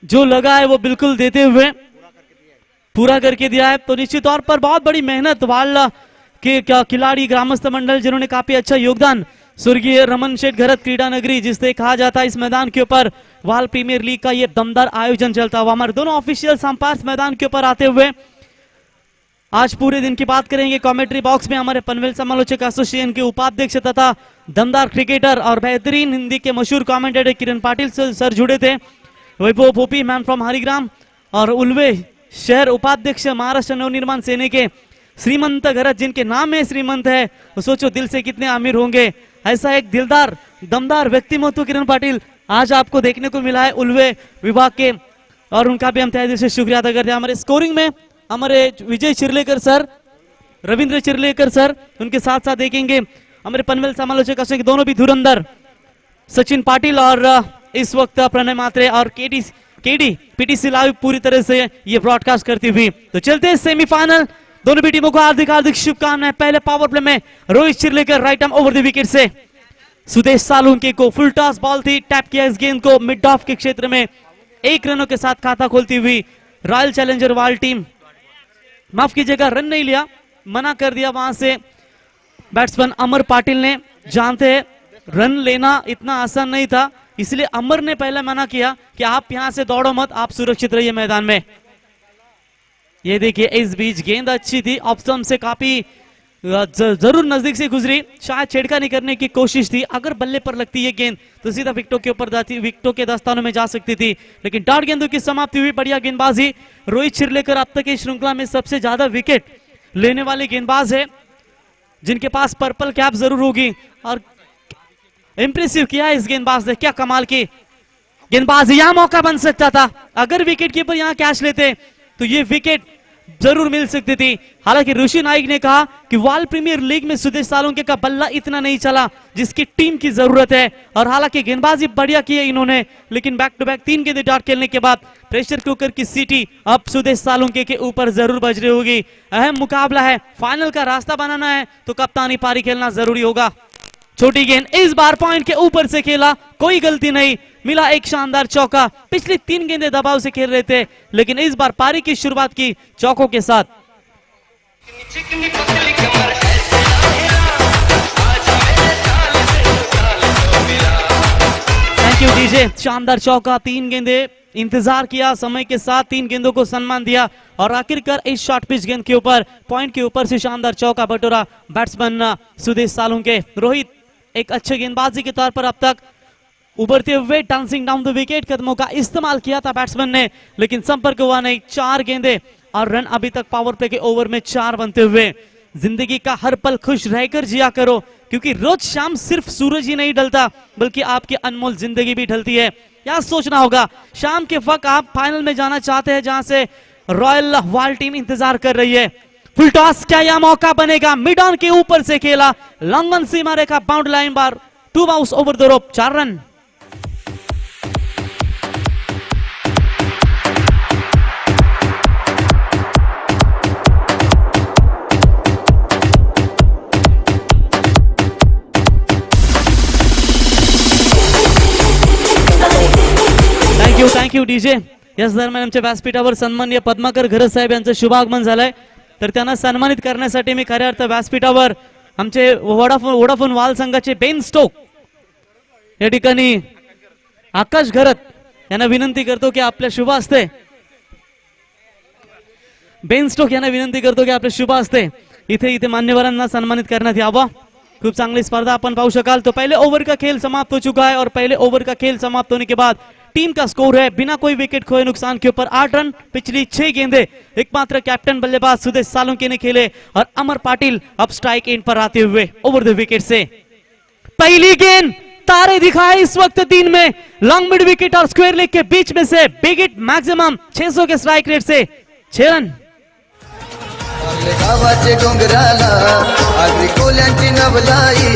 जो लगा है वो बिल्कुल देते हुए पूरा करके दिया है। तो निश्चित तौर पर बहुत बड़ी मेहनत वाला के खिलाड़ी ग्रामस्थ मंडल जिन्होंने काफी अच्छा योगदान, स्वर्गीय रमन शेठ घरत क्रीडा नगरी जिससे कहा जाता है इस मैदान के ऊपर वाल प्रीमियर लीग का ये दमदार आयोजन चलता हुआ। हमारे दोनों ऑफिशियल्स हम पास मैदान के ऊपर आते हुए आज पूरे दिन की बात करेंगे। कमेंट्री बॉक्स में हमारे पनवेल समालोचक एसोसिएशन के उपाध्यक्ष तथा दमदार क्रिकेटर और बेहतरीन हिंदी के मशहूर कमेंटेटर किरण पाटिल सर जुड़े थे। वैभव भोपी मैन फ्रॉम हरिग्राम और उल्वे शहर उपाध्यक्ष महाराष्ट्र नवनिर्माण सेना के श्रीमंत घरत, जिनके नाम में श्रीमंत है, तो सोचो दिल से कितने अमीर होंगे। ऐसा एक दिलदार दमदार व्यक्तिमत्व किरण पाटिल आज आपको देखने को मिला है उल्वे विभाग के, और उनका भी हम तहे दिल से शुक्रिया अदा करते हैं। हमारे स्कोरिंग में हमारे विजय चिरलेकर सर, रविंद्र चिरलेकर सर, उनके साथ साथ देखेंगे हमारे पनवेल समालोचक के दोनों भी धुरंधर सचिन पाटिल और इस वक्त प्रणय मात्रे और केडी पीटीसी लाइव पूरी तरह से ये ब्रॉडकास्ट करती हुई। तो चलते हैं सेमीफाइनल। दोनों भी टीमों को हार्दिक हार्दिक शुभकामनाएं। पहले पावर प्ले में Rohit Chirlekar right arm over the wicket से सुदेश सालुंके को फुल टॉस बॉल थी, टैप किया इस गेंद को मिड ऑफ के क्षेत्र में 1 रनों के साथ खाता खोलती हुई रॉयल चैलेंजर वाल टीम, माफ कीजिएगा रन नहीं लिया, मना कर दिया वहां से बैट्समैन अमर पाटिल ने। जानते हैं रन लेना इतना आसान नहीं था, इसलिए अमर ने पहले मना किया कि आप यहां से दौड़ो मत, आप सुरक्षित रहिए मैदान में। ये देखिए इस बीच गेंद अच्छी थी, ऑप्शन से काफी जरूर नजदीक से गुजरी, शायद छेड़खानी करने की कोशिश थी। अगर बल्ले पर लगती ये गेंद तो सीधा विकेटों के ऊपर जाती, विकेटों के दस्तानों में जा सकती थी, लेकिन डॉट गेंदों की समाप्ति हुई। बढ़िया गेंदबाजी, रोहित चिरलेकर अब तक इस श्रृंखला में सबसे ज्यादा विकेट लेने वाले गेंदबाज है, जिनके पास पर्पल कैप जरूर होगी। और इंप्रेसिव किया है इस गेंदबाज ने, क्या कमाल की गेंदबाजी। यहां मौका बन सकता था, अगर विकेट कीपर यहां कैच लेते तो ये विकेट जरूर मिल सकती थी। हालांकि ऋषि नाइक ने कहा कि वाल प्रीमियर लीग में सुदेश सालुंके का बल्ला इतना नहीं चला जिसकी टीम की जरूरत है, और हालांकि गेंदबाजी बढ़िया की है इन्होंने, लेकिन बैक टू बैक 3 गेंदें डॉट खेलने के बाद प्रेशर कुकर की सीटी अब सुदेश सालुंके के ऊपर जरूर बज रही होगी। अहम मुकाबला है, फाइनल का रास्ता बनाना है तो कप्तानी पारी खेलना जरूरी होगा। छोटी गेंद इस बार पॉइंट के ऊपर से खेला, कोई गलती नहीं, मिला एक शानदार चौका। पिछली 3 गेंदें दबाव से खेल रहे थे, लेकिन इस बार पारी की शुरुआत की चौकों के साथ। थैंक यू डीजे, शानदार चौका, 3 गेंदें, इंतजार किया समय के साथ, 3 गेंदों को सम्मान दिया और आखिरकार इस शॉर्ट पिच गेंद के ऊपर पॉइंट के ऊपर से शानदार चौका बटोरा बैट्समैन सुदेश सालुंके। रोहित एक अच्छे गेंदबाजी के तौर पर अब तक उभरते हुए डांसिंग डाउन द विकेट कदमों का इस्तेमाल किया था बैट्समैन ने, लेकिन संपर्क हुआ नहीं। 4 गेंदें और रन अभी तक पावर प्ले के ओवर में 4 बनते हुए। जिंदगी का हर पल खुश रहकर जिया करो, क्योंकि रोज शाम सिर्फ सूरज ही नहीं ढलता बल्कि आपकी अनमोल जिंदगी भी ढलती है। क्या सोचना होगा, शाम के वक्त आप फाइनल में जाना चाहते हैं जहां से रॉयल वाल टीम इंतजार कर रही है। फुल टॉस, क्या यह मौका बनेगा? मिड ऑन के ऊपर से खेला, long on Seema Rekha, boundary line bar, 2 bounce over the rope, 4 run. Thank you DJ. याच दरम्यान आमच्या व्यासपीठावर सन्माननीय पद्माकर घरत साहेब यांचं शुभागमन झालंय, तर त्यांना सन्मानित करण्यासाठी मी खऱ्या अर्थ व्यासपीठावर आमचे वोडाफोन वाल संघाचे बेन स्टोक या ठिकाणी आकाश घरत यांना विनंती करतो की आपल्या शुभ हस्ते, बेन स्टोक यांना विनंती करतो की आपल्या शुभ हस्ते इथे मान्यवरांना सन्मानित करण्यात यावं। खूब चांगली स्पर्धा अपन पाहू शकाल। तो पहले ओवर का खेल समाप्त हो चुका है और पहले ओवर का खेल समाप्त होने के बाद टीम का स्कोर है बिना कोई विकेट खोए नुकसान के ऊपर 8 रन। पिछली 6 गेंदें एकमात्र कैप्टन बल्लेबाज सुदेश सालुंके ने खेले और अमर पाटिल अब स्ट्राइक एंड पर आते हुए ओवर द विकेट से पहली गेंद तारे दिखाए इस वक्त 3 में, लॉन्ग मिड विकेट और स्क्वायर लेग के बीच में से बिग हिट मैक्सिमम 600 के स्ट्राइक रेट से 6 रन। गावाचे डोंगराला आगरी कोल्यांची नवलाई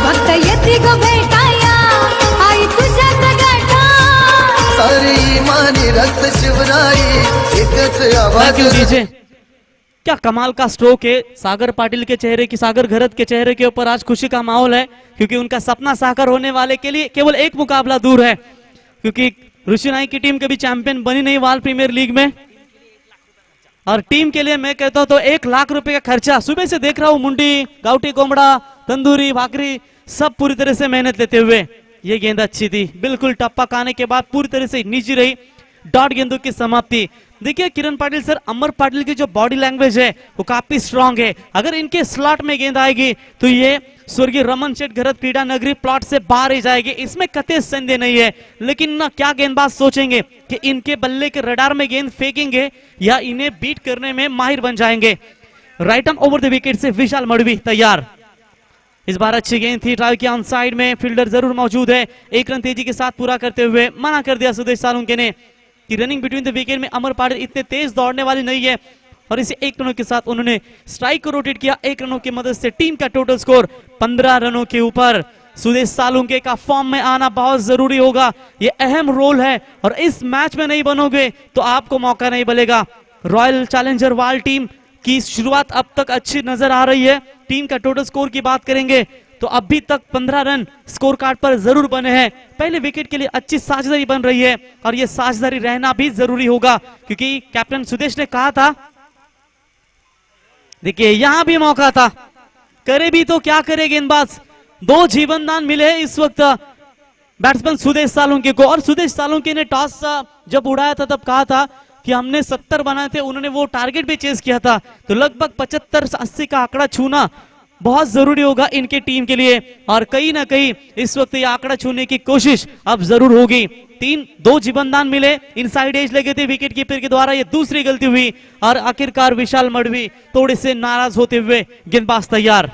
भक्त येते गो भेटाया आई तुझ्या गाठा सारी मानी रक्त शिवराई एकच आवाज। डीजे, क्या कमाल का स्ट्रोक है। सागर पाटिल के चेहरे की, सागर घरत के चेहरे के ऊपर आज खुशी का माहौल है, क्योंकि उनका सपना साकार होने वाले के लिए केवल एक मुकाबला दूर है, क्योंकि ऋषि नाइक की टीम कभी चैंपियन बनी नहीं वाल प्रीमियर लीग में, और टीम के लिए मैं कहता हूं तो 1 लाख रुपए का खर्चा। सुबह से देख रहा हूं मुंडी, गाउटी कोमड़ा, तंदूरी, भाकरी सब पूरी तरह से मेहनत लेते हुए। ये गेंद अच्छी थी, बिल्कुल टप्पा खाने के बाद पूरी तरह से नीचे रही, डॉट गेंदों की समाप्ति। देखिए किरण पाटिल सर, अमर पाटिल की जो बॉडी लैंग्वेज है वो काफी स्ट्रांग है। अगर इनके स्लॉट में गेंद आएगी तो ये स्वर्गीय रमन शेठ घरत क्रीडा नगरी प्लॉट से बाहर ही जाएगी, इसमें कतई संदेह नहीं है। लेकिन ना क्या गेंदबाज सोचेंगे कि इनके बल्ले के रडार में गेंद फेंकेंगे या इन्हें बीट करने में माहिर बन जाएंगे। Right arm over the wicket से विशाल मड़वी तैयार। इस बार अच्छी गेंद थी, ड्राइव की ऑन साइड में फील्डर जरूर मौजूद है। 1 रन तेजी के साथ पूरा करते हुए मना कर दिया सुदेश सालुंके ने कि रनिंग बिटवीन द विकेट में अमर पाटिल इतने तेज दौड़ने वाली नहीं है, और इसे 1 रनों के साथ उन्होंने स्ट्राइक को रोटेट किया। 1 रनों की मदद से टीम का टोटल स्कोर 15 रनों के ऊपर। सुदेश सालुंके का फॉर्म में आना बहुत जरूरी होगा, ये अहम रोल है, और इस मैच में नहीं बनोगे तो आपको मौका नहीं मिलेगा। रॉयल चैलेंजर वाल टीम की शुरुआत अब तक अच्छी नजर आ रही है। टीम का टोटल स्कोर की बात करेंगे तो अभी तक 15 रन स्कोर कार्ड पर जरूर बने हैं। पहले विकेट के लिए अच्छी साझेदारी बन रही है, और यह साझेदारी रहना भी जरूरी होगा, क्योंकि कैप्टन सुदेश ने कहा था, देखिए यहां भी मौका था, करे भी तो क्या करे गेंदबाज। 2 जीवन दान मिले इस वक्त बैट्समैन सुदेश सालुंके को, और सुदेश सालुंके ने टॉस जब उड़ाया था तब कहा था कि हमने 70 बनाए थे, उन्होंने वो टारगेट भी चेस किया था। तो लगभग 75-80 का आंकड़ा छूना बहुत जरूरी होगा इनके टीम के लिए, और कहीं ना कहीं इस वक्त ये आंकड़ा छूने की कोशिश अब जरूर होगी। 2 जीवनदान मिले, इनसाइड एज लगे थे विकेट कीपर के द्वारा, ये दूसरी गलती हुई, और आखिरकार विशाल मड़वी थोड़े से नाराज होते हुए गेंदबाज तैयार।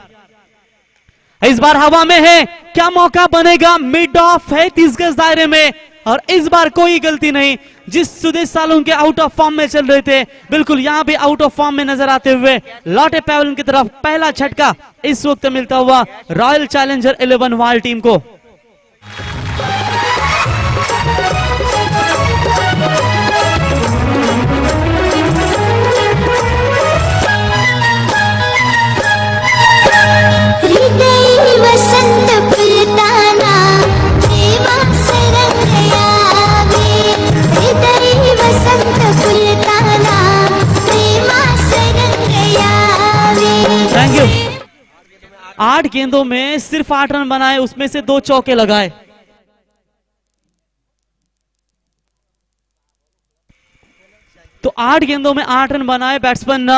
इस बार हवा में है, क्या मौका बनेगा? मिड ऑफ है 30 गज दायरे में, और इस बार कोई गलती नहीं। जिस Sudesh Salunke out of form में चल रहे थे, बिल्कुल यहां भी आउट ऑफ फॉर्म में नजर आते हुए लौटे पैवलियन की तरफ पहला झटका इस वक्त मिलता हुआ रॉयल चैलेंजर 11 वाल टीम को। वसंत फुलताना प्रेमा सरंग यावे, हृदय वसंत फुलताना प्रेमा सरंग यावे। Thank you. 8 गेंदों में सिर्फ 8 रन बनाए, उसमें से 2 चौके लगाए। तो 8 गेंदों में 8 रन बनाए बैट्समैन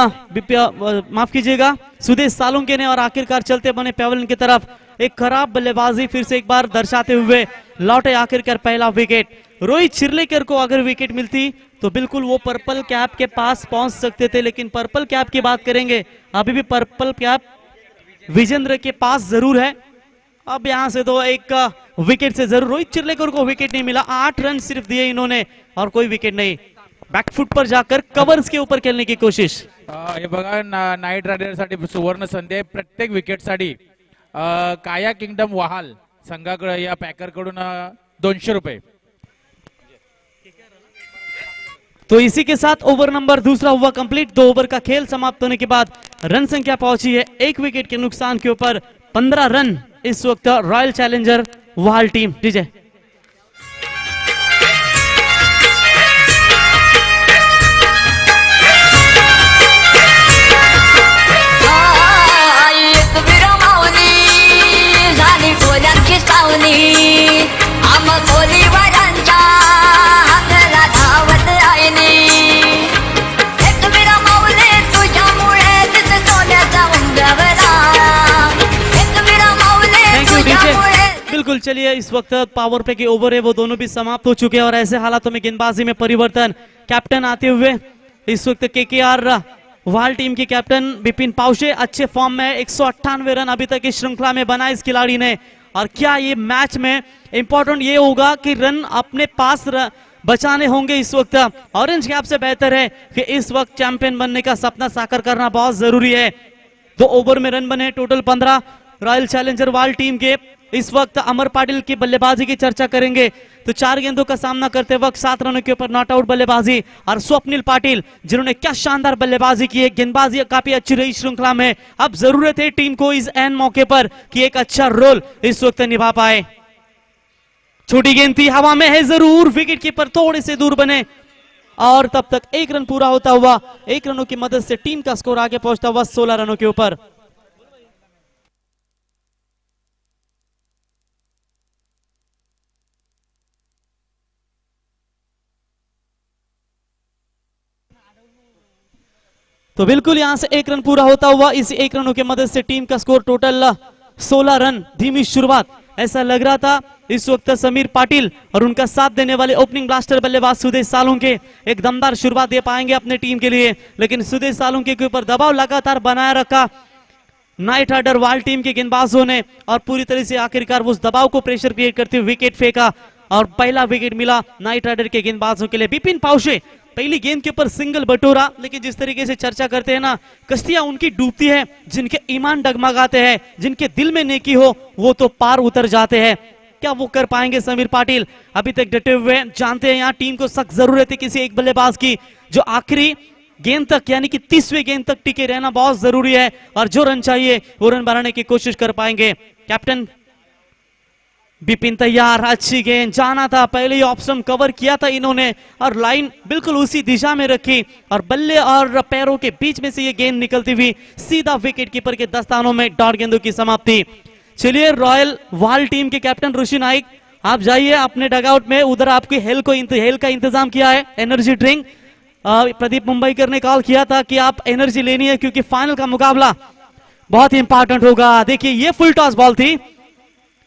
माफ कीजिएगा सुदेश सालुंके ने, और आखिरकार चलते बने पैवलियन की तरफ। एक खराब बल्लेबाजी फिर से एक बार दर्शाते हुए लौटे आखिरकार पहला विकेट। रोहित चिर्लेकर को अगर विकेट मिलती तो बिल्कुल वो पर्पल कैप के पास पहुंच सकते थे, लेकिन पर्पल कैप की बात करेंगे, अभी भी पर्पल कैप विजेंद्र के पास जरूर है। अब यहां से तो एक विकेट से जरूर रोहित चिर्लेकर को विकेट नहीं मिला। 8 रन सिर्फ दिए इन्होंने और कोई विकेट नहीं। बैकफुट पर जाकर कवर्स के ऊपर खेलने की कोशिश। हे बघा नाईट रायडर साठी सुवर्ण संधी आहे प्रत्येक विकेट साठी। काया किंगडम वहाल संघाकडे या पॅकर कडून 200 रुपये। तो इसी के साथ ओवर नंबर दूसरा हुआ कंप्लीट। 2 ओवर का खेल समाप्त होने के बाद रन संख्या पहुंची है 1 विकेट के नुकसान के ऊपर 15 रन इस वक्त रॉयल चैलेंजर वाल टीम। डीजे बिल्कुल। चलिए इस वक्त पावर प्ले के ओवर है वो दोनों भी समाप्त हो चुके हैं और ऐसे हालातों में गेंदबाजी में परिवर्तन। कैप्टन आते हुए इस वक्त केकेआर वाल टीम के कैप्टन बिपिन पावशे अच्छे फॉर्म में 198 रन अभी तक इस श्रृंखला में बनाए इस खिलाड़ी ने। और क्या ये मैच में इंपॉर्टेंट ये होगा कि रन अपने पास बचाने होंगे। इस वक्त ऑरेंज कैप से बेहतर है कि इस वक्त चैंपियन बनने का सपना साकार करना बहुत जरूरी है। 2 ओवर में रन बने टोटल 15 रॉयल चैलेंजर वाल टीम के। इस वक्त अमर पाटिल की बल्लेबाजी की चर्चा करेंगे तो 4 गेंदों का सामना करते वक्त 7 रनों के ऊपर नॉट आउट बल्लेबाजी। और स्वप्निल पाटिल जिन्होंने क्या शानदार बल्लेबाजी की है, गेंदबाजी काफी अच्छी रही श्रृंखला में। अब जरूरत है टीम को इस एन मौके पर कि एक अच्छा रोल इस वक्त निभा पाए। छोटी गेंद थी, हवा में है जरूर, विकेट कीपर थोड़े से दूर बने और तब तक 1 रन पूरा होता हुआ 1 रनों की मदद से टीम का स्कोर आगे पहुंचता हुआ 16 रनों के ऊपर। तो बिल्कुल यहां से 1 रन पूरा होता हुआ इस 1 रनों की मदद से टीम का स्कोर टोटल 16 रन। धीमी शुरुआत ऐसा लग रहा था इस वक्त समीर पाटिल और उनका साथ देने वाले ओपनिंग ब्लास्टर बल्लेबाज सुदेश सालुंके एक दमदार शुरुआत दे पाएंगे अपने टीम के लिए, लेकिन सुदेश सालुंके के ऊपर दबाव लगातार बनाए रखा नाइट राइडर वाल टीम के गेंदबाजों ने और पूरी तरह से आखिरकार उस दबाव को प्रेशर क्रिएट करते हुए विकेट फेंका और पहला विकेट मिला नाइट राइडर के गेंदबाजों के लिए। बिपिन पाउशे पहली गेंद के ऊपर सिंगल बटोरा, लेकिन जिस तरीके से चर्चा करते हैं ना, कश्तियां उनकी डूबती है जिनके ईमान डगमगाते हैं, जिनके दिल में नेकी हो वो तो पार उतर जाते हैं। क्या वो कर पाएंगे समीर पाटिल? अभी तक डटे हुए हैं। जानते हैं यहाँ टीम को सख्त जरूरत है किसी एक बल्लेबाज की जो आखिरी गेंद तक यानी कि 30वें गेंद तक टिके रहना बहुत जरूरी है और जो रन चाहिए वो रन बनाने की कोशिश कर पाएंगे। कैप्टन बिपिन तैयार, अच्छी गेंद, जाना था, पहले ही ऑप्शन कवर किया था इन्होंने और लाइन बिल्कुल उसी दिशा में रखी और बल्ले और पैरों के बीच में से ये गेंद निकलती हुई सीधा विकेट कीपर के दस्तानों में डॉट गेंदों की समाप्ति। चलिए रॉयल वाल टीम के कैप्टन ऋषि नाइक आप जाइए अपने डगआउट में, उधर आपकी हेल का इंतजाम किया है, एनर्जी ड्रिंक। प्रदीप मुंबईकर ने कॉल किया था कि आप एनर्जी लेनी है क्योंकि फाइनल का मुकाबला बहुत इंपॉर्टेंट होगा। देखिए ये फुल टॉस बॉल थी,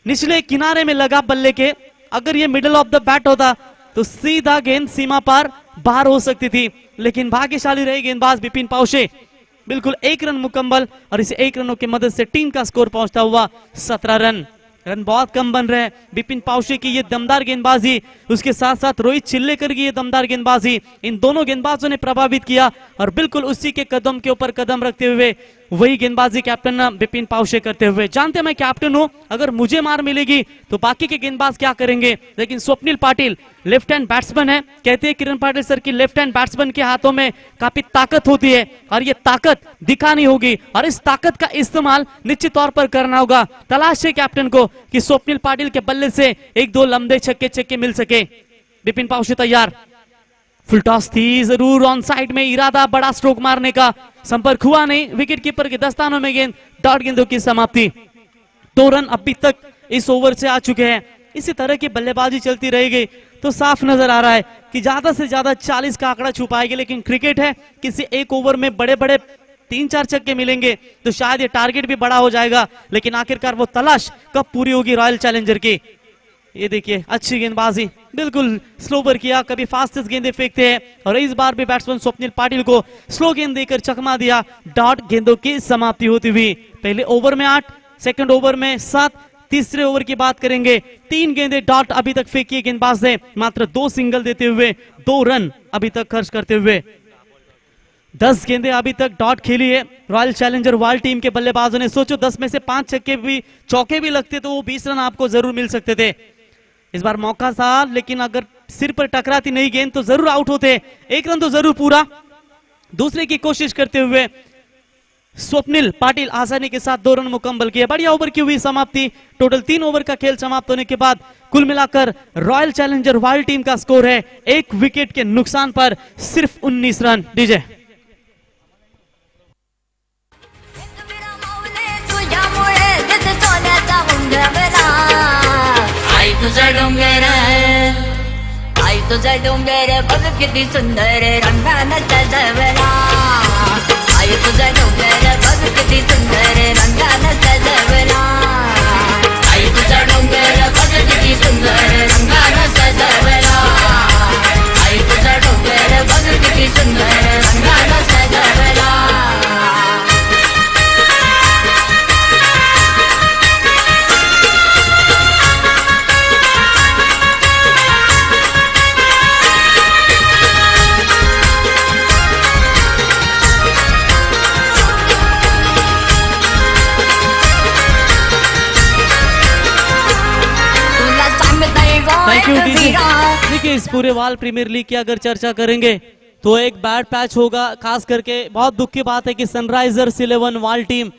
निचले किनारे में लगा बल्ले के, अगर ये मिडल ऑफ द बैट होता तो सीधा गेंद सीमा पार बाहर हो सकती थी, लेकिन भाग्यशाली रहे गेंदबाज बिपिन पाउशे। बिल्कुल 1 रन मुकम्मल और इसे 1 रनों की मदद से टीम का स्कोर पहुंचता हुआ 17 रन। रन बहुत कम बन रहे हैं। बिपिन पाउशे की ये दमदार गेंदबाजी, उसके साथ साथ रोहित चिल्लेकर की ये दमदार गेंदबाजी, इन दोनों गेंदबाजों ने प्रभावित किया और बिल्कुल उसी के कदम के ऊपर कदम रखते हुए वही गेंदबाजी कैप्टन बिपिन पाउशे करते हुए। जानते मैं कैप्टन हूं, अगर मुझे मार मिलेगी तो बाकी के गेंदबाज क्या करेंगे, लेकिन Swapnil Patil left hand batsman है। कहते हैं किरण पाटिल सर की लेफ्ट हैंड बैट्समैन के हाथों में काफी ताकत होती है और ये ताकत दिखानी होगी और इस ताकत का इस्तेमाल निश्चित तौर पर करना होगा। तलाश है कैप्टन को कि स्वप्निल पाटिल के बल्ले से 1-2 लंबे छक्के मिल सके। बिपिन पाउशे तैयार, फुल टॉस थी जरूर, ऑन साइड में इरादा बड़ा स्ट्रोक मारने का, संपर्क हुआ नहीं, विकेट कीपर के दस्तानों में गेंद, डॉट गेंदों की समाप्ति। 2 रन अभी तक इस ओवर से आ चुके हैं। इसी तरह की बल्लेबाजी चलती रहेगी तो साफ नजर आ रहा है कि ज्यादा से ज्यादा 40 का आंकड़ा छुपाएगी, लेकिन क्रिकेट है, किसी एक ओवर में बड़े बड़े 3-4 छक्के मिलेंगे तो शायद ये टारगेट भी बड़ा हो जाएगा, लेकिन आखिरकार वो तलाश कब पूरी होगी रॉयल चैलेंजर की। ये देखिए अच्छी गेंदबाजी, बिल्कुल स्लोवर किया, कभी फास्टेस्ट गेंदें फेंकते हैं और इस बार भी बैट्समैन स्वप्निल पाटिल को स्लो गेंद देकर चकमा दिया। डॉट गेंदों की समाप्ति होती हुई पहले ओवर में 8, सेकंड ओवर में 7, तीसरे ओवर की बात करेंगे 3 गेंदें डॉट अभी तक फेंकी गेंदबाज ने, मात्र 2 सिंगल देते हुए 2 रन अभी तक खर्च करते हुए। 10 गेंदें अभी तक डॉट खेली है रॉयल चैलेंजर वाल टीम के बल्लेबाजों ने। सोचो 10 में से 5 छक्के भी चौके भी लगते तो वो 20 रन आपको जरूर मिल सकते थे। इस बार मौका था, लेकिन अगर सिर पर टकराती नहीं गेंद तो जरूर आउट होते। 1 रन तो जरूर पूरा, दूसरे की कोशिश करते हुए स्वप्निल पाटिल आसानी के साथ 2 रन मुकम्मल किए। बढ़िया ओवर की हुई समाप्ति। टोटल 3 ओवर का खेल समाप्त होने के बाद कुल मिलाकर रॉयल चैलेंजर वाइल्ड टीम का स्कोर है 1 विकेट के नुकसान पर सिर्फ 19 रन। डीजे आई तुझा डोंगर, आई तुझा डोंगर बघ किती सुंदर रंगानं सजवला, आई तुझा डोंगर बघ किती सुंदर रंगानं सजवला, आई तुझा डोंगर बघ किती सुंदर रंगानं सजवला, आई तुझा डोंगर बघ किती सुंदर रंगानं सजवला। Thank you DJ. देखिए इस पूरे वाल प्रीमियर लीग की अगर चर्चा करेंगे तो एक बैड पैच होगा, खास करके बहुत दुख की बात है कि सनराइजर्स 11 वाल टीम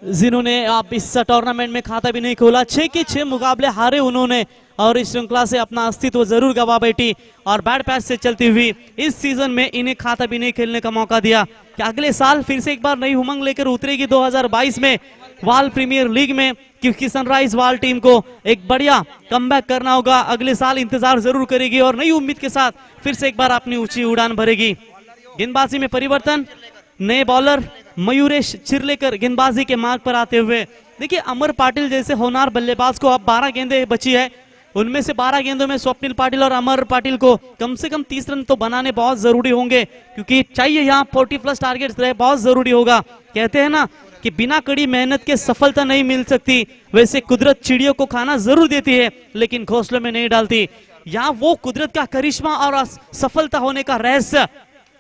जिन्होंने आप इस टूर्नामेंट में खाता भी नहीं खोला, 6 के 6 मुकाबले हारे उन्होंने और इस श्रृंखला से अपना अस्तित्व जरूर गवा बैठी और बैड पैच से चलती हुई इस सीजन में इन्हें खाता भी नहीं खेलने का मौका दिया कि अगले साल फिर से एक बार नई उमंग लेकर उतरेगी 2022 में वाल प्रीमियर लीग में, क्योंकि सनराइज वाल टीम को एक बढ़िया कमबैक करना होगा। अगले साल इंतजार जरूर करेगी और नई उम्मीद के साथ फिर से एक बार अपनी ऊंची उड़ान भरेगी। गेंदबाजी में परिवर्तन, नए बॉलर मयूरेश चिरलेकर गेंदबाजी के मार्ग पर आते हुए। देखिए अमर पाटिल जैसे होनहार बल्लेबाज को अब 12 गेंदें बची है, उनमें से 12 गेंदों में स्वप्निल पाटिल और अमर पाटिल को कम से कम 30 रन तो बनाने बहुत जरूरी होंगे, क्योंकि चाहिए यहाँ 40+ टारगेट्स रहे, बहुत जरूरी होगा। कहते हैं ना कि बिना कड़ी मेहनत के सफलता नहीं मिल सकती, वैसे कुदरत चिड़ियों को खाना जरूर देती है लेकिन घोंसलों में नहीं डालती। यहाँ वो कुदरत का करिश्मा और सफलता होने का रहस्य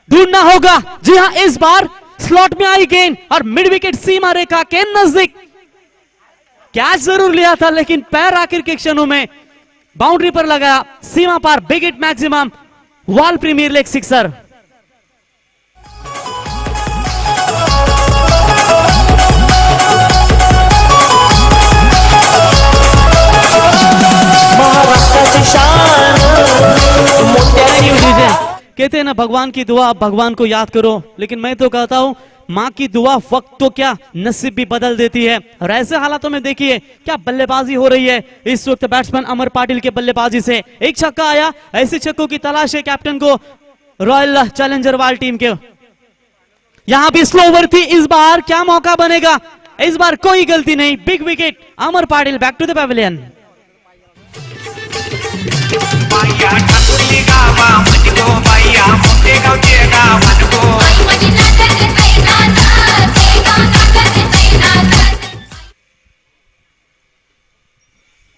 ढूंढना होगा। जी हाँ, इस बार स्लॉट में आई गेंद और मिड विकेट सीमा रेखा के नजदीक कैच जरूर लिया था, लेकिन पैर आखिर के क्षणों में बाउंड्री पर लगाया, सीमा पार, बिग हिट मैक्सिमम, वाल प्रीमियर लीग सिक्सर। कहते हैं ना भगवान की दुआ, भगवान को याद करो, लेकिन मैं तो कहता हूं माँ की दुआ वक्त तो क्या नसीब भी बदल देती है। और ऐसे हालातों में देखिए क्या बल्लेबाजी हो रही है इस वक्त बैट्समैन अमर पाटिल के बल्लेबाजी से। एक छक्का आया, ऐसे छक्कों की तलाश है कैप्टन को रॉयल चैलेंजर वाल टीम के। यहां भी स्लो ओवर थी, इस बार क्या मौका बनेगा? इस बार कोई गलती नहीं, big wicket, Amar Patil back to the pavilion.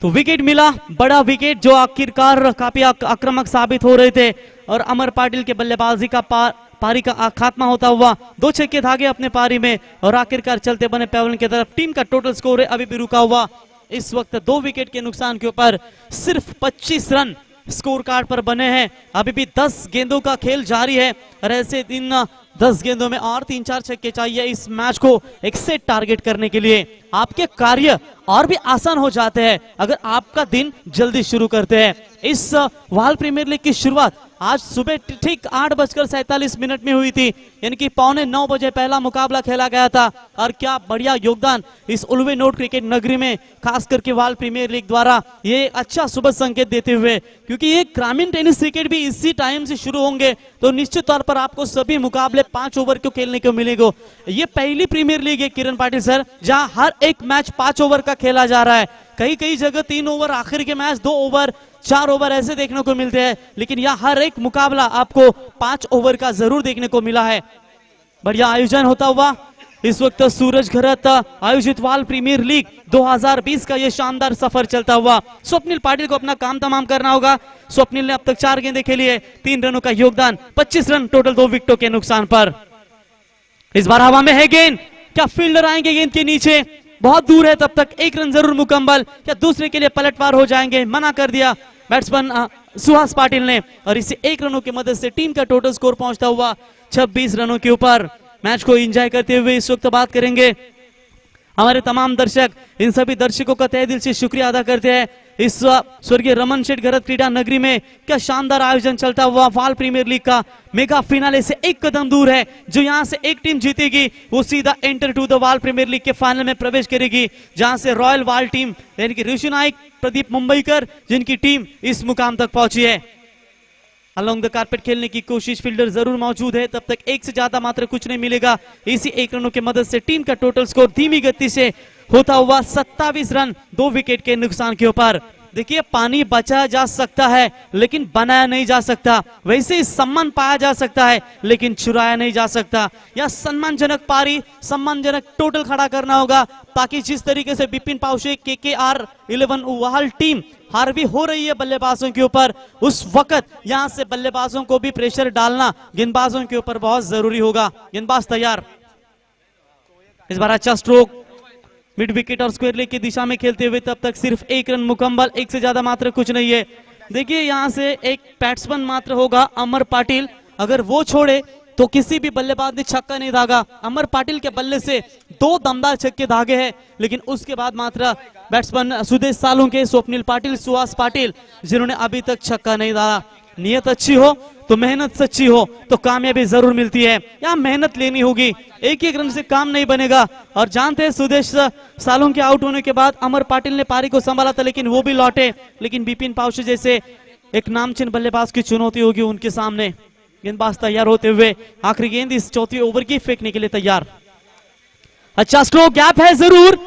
तो विकेट मिला, बड़ा विकेट जो आखिरकार काफी आक्रामक साबित हो रहे थे और अमर पाटिल के बल्लेबाजी का पारी का खात्मा होता हुआ 2 छक्के धागे अपने पारी में और आखिरकार चलते बने पैविलियन की तरफ। टीम का टोटल स्कोर है अभी भी रुका हुआ, इस वक्त 2 विकेट के नुकसान के ऊपर सिर्फ 25 रन स्कोर कार्ड पर बने हैं। अभी भी 10 गेंदों का खेल जारी है और ऐसे इन 10 गेंदों में और 3-4 छक्के चाहिए इस मैच को एक सेट टारगेट करने के लिए। आपके कार्य और भी आसान हो जाते हैं अगर आपका दिन जल्दी शुरू करते हैं। इस वाल प्रीमियर लीग की शुरुआत आज सुबह ठीक 8:47 में हुई थी, यानी कि 8:45 बजे पहला मुकाबला खेला गया था। और क्या बढ़िया योगदान इस उल्वे नोट क्रिकेट नगरी में, खास करके वाल प्रीमियर लीग द्वारा ये अच्छा शुभ संकेत देते हुए, क्योंकि ये ग्रामीण टेनिस क्रिकेट भी इसी टाइम से शुरू होंगे तो निश्चित तौर पर आपको सभी मुकाबले 5 ओवर को खेलने को मिलेगा। ये पहली प्रीमियर लीग है किरण पाटिल सर जहां हर एक मैच 5 ओवर का खेला जा रहा है। कई जगह 3 ओवर, आखिर के मैच 2 ओवर, 4 ओवर ऐसे देखने को मिलते हैं, लेकिन यह हर एक मुकाबला आपको 5 ओवर का जरूर देखने को मिला है। बढ़िया आयोजन होता हुआ इस वक्त सूरज घरत आयोजित वाल प्रीमियर लीग 2020 का ये शानदार सफर चलता हुआ स्वप्निल पाटिल को अपना काम तमाम करना होगा। स्वप्निल ने अब तक 4 गेंदें खेली है, 3 रनों का योगदान, 25 रन टोटल 2 विकेटों के नुकसान पर। इस बार हवा में है गेंद, क्या फील्डर आएंगे गेंद के नीचे? बहुत दूर है, तब तक 1 रन जरूर मुकम्मल, क्या दूसरे के लिए पलटवार हो जाएंगे? मना कर दिया बैट्समैन सुहास पाटिल ने और इसे 1 रनों की मदद से टीम का टोटल स्कोर पहुंचता हुआ 26 रनों के ऊपर। मैच को एंजॉय करते हुए इस वक्त बात करेंगे हमारे तमाम दर्शक, इन सभी दर्शकों का तहे दिल से शुक्रिया अदा करते हैं। इस स्वर्गीय रमन शेठ घरत क्रीडा नगरी में क्या शानदार आयोजन चलता हुआ वाल प्रीमियर लीग का मेगा फिनाले से 1 कदम दूर है। जो यहां से एक टीम जीतेगी वो सीधा एंटर टू द वाल प्रीमियर लीग के फाइनल में प्रवेश करेगी, जहां से रॉयल वाल टीम यानी कि ऋषि नाइक, प्रदीप मुंबईकर जिनकी टीम इस मुकाम तक पहुंची है। अलोंग द कारपेट खेलने की कोशिश, फील्डर जरूर मौजूद है, तब तक 1 से ज्यादा मात्र कुछ नहीं मिलेगा। इसी 1 रनों की मदद से टीम का टोटल स्कोर धीमी गति से होता हुआ 27 रन 2 विकेट के नुकसान के ऊपर। देखिए पानी बचाया जा सकता है लेकिन बनाया नहीं जा सकता, वैसे ही सम्मान पाया जा सकता है लेकिन चुराया नहीं जा सकता। या सम्मानजनक पारी, सम्मानजनक टोटल खड़ा करना होगा ताकि जिस तरीके से बिपिन पावशे KKR 11 वाल टीम हार भी हो रही है बल्लेबाजों के ऊपर, उस वक्त यहां से बल्लेबाजों को भी प्रेशर डालना गेंदबाजों के ऊपर बहुत जरूरी होगा। गेंदबाज तैयार, इस बार अच्छा स्ट्रोक, मिड विकेट और स्क्वायर लेग की दिशा में खेलते हुए तब तक सिर्फ 1 रन मुकम्मल, 1 से ज्यादा मात्र कुछ नहीं है। देखिए यहां से एक बैट्समैन मात्र होगा अमर पाटिल, अगर वो छोड़े तो किसी भी बल्लेबाज ने छक्का नहीं दागा। अमर पाटिल के बल्ले से दो दमदार छक्के दागे हैं, लेकिन उसके बाद मात्र बैट्समैन सुदेश सालुंके, स्वप्निल पाटिल, सुहास पाटिल जिन्होंने अभी तक छक्का नहीं डाला। नियत अच्छी हो तो मेहनत सच्ची हो तो कामयाबी जरूर मिलती है। यहाँ मेहनत लेनी होगी, एक एक रन से काम नहीं बनेगा। और जानते हैं सुदेश सालुंके आउट होने के बाद अमर पाटिल ने पारी को संभाला था, लेकिन वो भी लौटे। लेकिन बिपिन पावशे जैसे एक नामचीन बल्लेबाज की चुनौती होगी उनके सामने। गेंदबाज तैयार होते हुए आखिरी गेंद इस चौथी ओवर की फेंकने के लिए तैयार। अच्छा स्लो गैप है जरूर,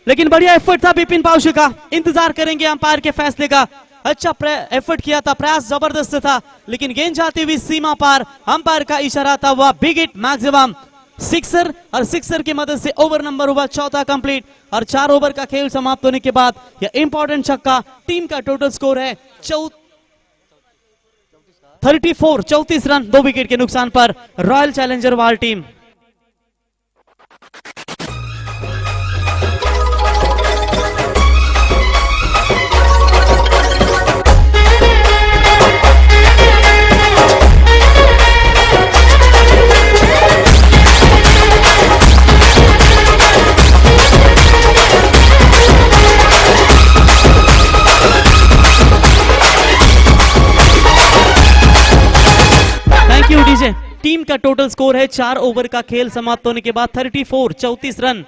लेकिन बढ़िया एफर्ट था बिपिन पावशे का। इंतजार करेंगे अंपायर के फैसले का। अच्छा एफर्ट किया था, प्रयास जबरदस्त था, लेकिन गेंद जाती हुई सीमा पार। अंपायर का इशारा था वह बिग हिट मैक्सिमम सिक्सर, और सिक्सर की मदद से ओवर नंबर हुआ चौथा कंप्लीट। और 4 ओवर का खेल समाप्त होने के बाद यह इंपॉर्टेंट छक्का। टीम का टोटल स्कोर है 34 रन, 2 विकेट के नुकसान पर रॉयल चैलेंजर वाल टीम। टीम का टोटल स्कोर है 4 ओवर का खेल समाप्त होने के बाद 34 रन,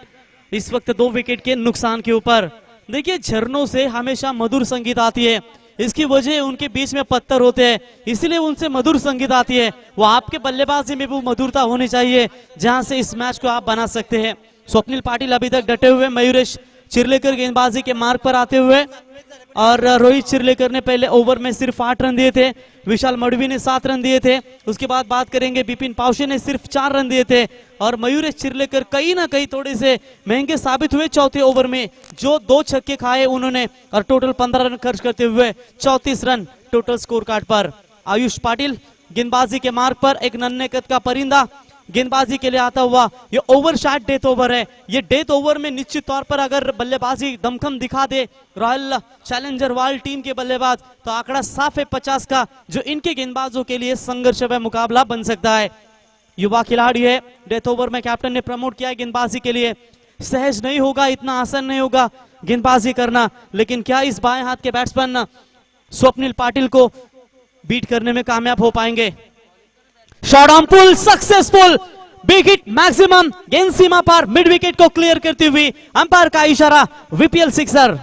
इस वक्त 2 विकेट के नुकसान के ऊपर। देखिए झरनों से हमेशा मधुर संगीत आती है, इसकी वजह उनके बीच में पत्थर होते हैं, इसीलिए उनसे मधुर संगीत आती है। वो आपके बल्लेबाजी में भी मधुरता होनी चाहिए, जहां से इस मैच को आप बना सकते हैं। स्वप्निल पाटिल अभी तक डटे हुए, मयूरेश चिरलेकर गेंदबाजी के मार्ग पर आते हुए, और रोहित चिरलेकर ने पहले ओवर में सिर्फ 8 रन दिए थे, विशाल मडवी ने 7 रन दिए थे। उसके बाद बात करेंगे बिपिन पावशे ने सिर्फ 4 रन दिए थे, और मयूरेश चिरलेकर कहीं ना कहीं थोड़े से महंगे साबित हुए चौथे ओवर में, जो 2 छक्के खाए उन्होंने, और टोटल 15 रन खर्च करते हुए 34 रन टोटल स्कोर कार्ड पर। आयुष पाटिल गेंदबाजी के मार्ग पर, एक नन्हे कद का परिंदा गेंदबाजी के लिए आता हुआ। ये ओवर शॉट डेथ ओवर है, ये डेथ ओवर में निश्चित तौर पर अगर बल्लेबाजी दमखम दिखा दे रॉयल चैलेंजर वाल टीम के बल्लेबाज, तो आंकड़ा साफ है 50 का, जो इनके गेंदबाजों के लिए संघर्षमय मुकाबला बन सकता है। युवा खिलाड़ी है, डेथ ओवर में कैप्टन ने प्रमोट किया है गेंदबाजी के लिए। सहज नहीं होगा, इतना आसान नहीं होगा गेंदबाजी करना, लेकिन क्या इस बाएं हाथ के बैट्समैन स्वप्निल पाटिल को बीट करने में कामयाब हो पाएंगे? Shot on pull successful, big hit maximum, गेंद सीमा पार, मिड विकेट को क्लियर करती हुई अंपायर का इशारा, VPL sixer.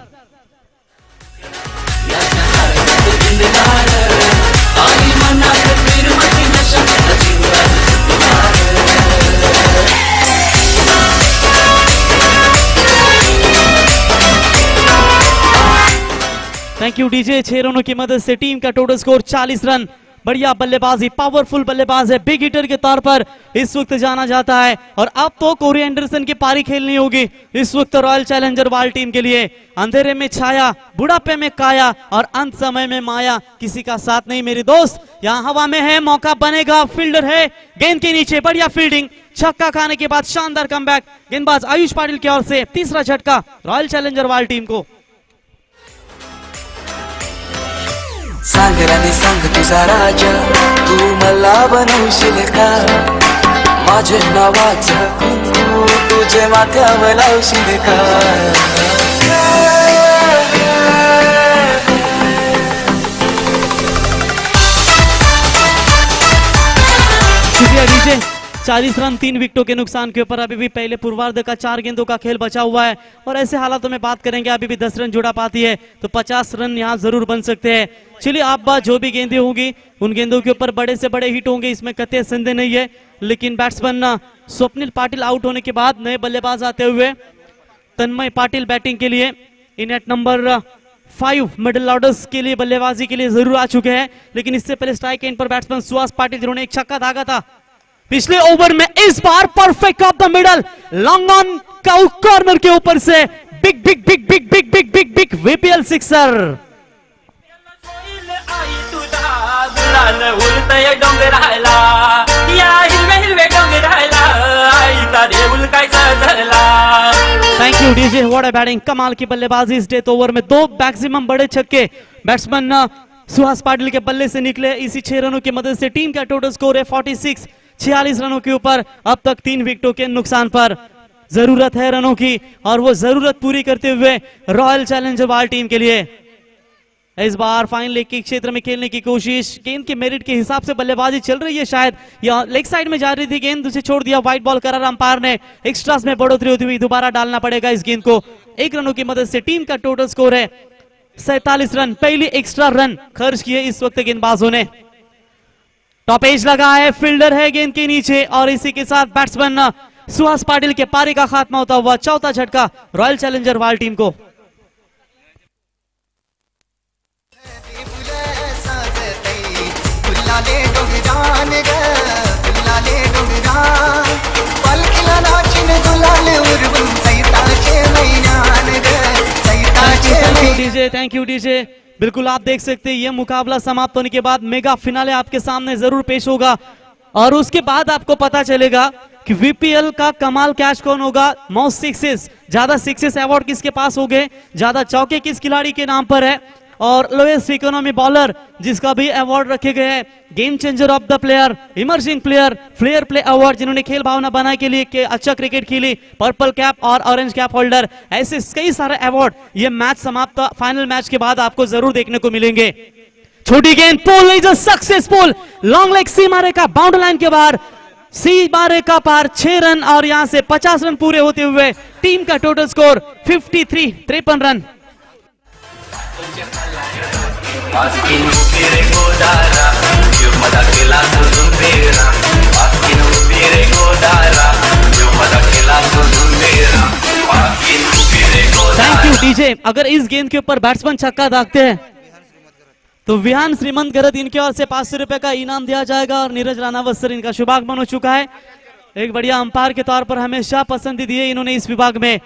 Thank you DJ. 6 रनों की मदद से टीम का टोटल स्कोर 40 रन। बढ़िया बल्लेबाजी, पावरफुल बल्लेबाज है, बिग हिटर के तौर पर इस वक्त जाना जाता है। और अब तो कोरी एंडरसन की पारी खेलनी होगी इस वक्त रॉयल चैलेंजर वाल टीम के लिए। अंधेरे में छाया, बुढ़ापे में काया, और अंत समय में माया, किसी का साथ नहीं मेरे दोस्त। यहाँ हवा में है, मौका बनेगा, फील्डर है गेंद के नीचे, बढ़िया फील्डिंग, छक्का खाने के बाद शानदार कमबैक गेंदबाज आयुष पाटिल की ओर से। तीसरा झटका रॉयल चैलेंजर वाल टीम को। सांग राणी सांग तुझा राजा, तू मला बनवशील का? माझे नावाचं कुंकू तुझे माथ्यावर लावशील का? शुक्रिया डीजे। 40 रन 3 विकेटों के नुकसान के ऊपर अभी भी पहले पूर्वार्ध का 4 गेंदों का खेल बचा हुआ है, और ऐसे हालातों में बात करेंगे अभी भी 10 रन जुड़ा पाती है तो 50 रन यहाँ जरूर बन सकते हैं। चलिए आप बात, जो भी गेंदें होंगी उन गेंदों के ऊपर बड़े से बड़े हिट होंगे, इसमें कतई संदेह नहीं है। लेकिन बैट्समैन स्वप्निल पाटिल आउट होने के बाद नए बल्लेबाज आते हुए तन्मय पाटिल बैटिंग के लिए in at number 5 middle orders के लिए बल्लेबाजी के लिए जरूर आ चुके हैं। लेकिन इससे पहले स्ट्राइक एंड पर बैट्समैन सुहास पाटिल जिन्होंने एक छक्का दागा था पिछले ओवर में, इस बार perfect off the middle, long on का कॉर्नर के ऊपर से big big big big big big big big VPL sixer. Thank you DJ, what a batting, कमाल की बल्लेबाजी इस डेथ ओवर में। 2 मैक्सिमम बड़े छक्के बैट्समैन सुहास पाटिल के बल्ले से निकले। इसी 6 रनों की मदद से टीम का टोटल स्कोर है 46 रनों के ऊपर, अब तक 3 विकेटों के नुकसान पर। जरूरत है रनों की और वो जरूरत पूरी करते हुए रॉयल चैलेंजर वाल टीम के लिए इस बार फाइन लेग के क्षेत्र में खेलने की कोशिश। गेंद के मेरिट के हिसाब से बल्लेबाजी चल रही है, शायद या लेग साइड में जा रही थी गेंद, उसे छोड़ दिया, व्हाइट बॉल करार अंपायर ने। एक्स्ट्रास में बढ़ोतरी होती हुई दोबारा डालना पड़ेगा इस गेंद को। 1 रनों की मदद से टीम का टोटल स्कोर है 47 रन। पहली एक्स्ट्रा रन खर्च किए इस वक्त गेंदबाजों ने। टॉप एज लगा है, फील्डर है गेंद के नीचे और इसी के साथ बैट्समैन सुहास पाटिल के पारी का खात्मा होता हुआ चौथा झटका रॉयल चैलेंजर वाल टीम को। Thank you DJ. बिल्कुल आप देख सकते हैं ये मुकाबला समाप्त होने के बाद मेगा फिनाले आपके सामने जरूर पेश होगा और उसके बाद आपको पता चलेगा कि वीपीएल का कमाल कैच कौन होगा। मोस्ट सिक्सेस, ज्यादा सिक्सेस अवार्ड किसके पास हो गए, ज्यादा चौके किस खिलाड़ी के नाम पर है और लोएस्ट इकोनॉमी बॉलर जिसका भी अवार्ड रखे गए हैं। Game changer of the player, emerging player, fair play award जिन्होंने खेल भावना बनाने के लिए अच्छा क्रिकेट खेली, पर्पल कैप और ऑरेंज कैप होल्डर, ऐसे कई सारे अवार्ड ये मैच समाप्त फाइनल मैच के बाद आपको जरूर देखने को मिलेंगे। छोटी गेंद pull is a successful long leg सी मारे का बाउंड्री लाइन के बाहर, सी मारे का पार 6 रन और यहां से 50 रन पूरे होते हुए टीम का total score 53 run. Thank you DJ. अगर इस गेंद के ऊपर बैट्समैन छक्का दागते हैं तो विहान श्रीमंत गरत इनकी ओर से 500 रुपए का इनाम दिया जाएगा और नीरज राणावत सर इनका शुभागमन हो चुका है। एक बढ़िया अंपायर के तौर पर हमेशा पसंद दी है इन्होंने इस विभाग में।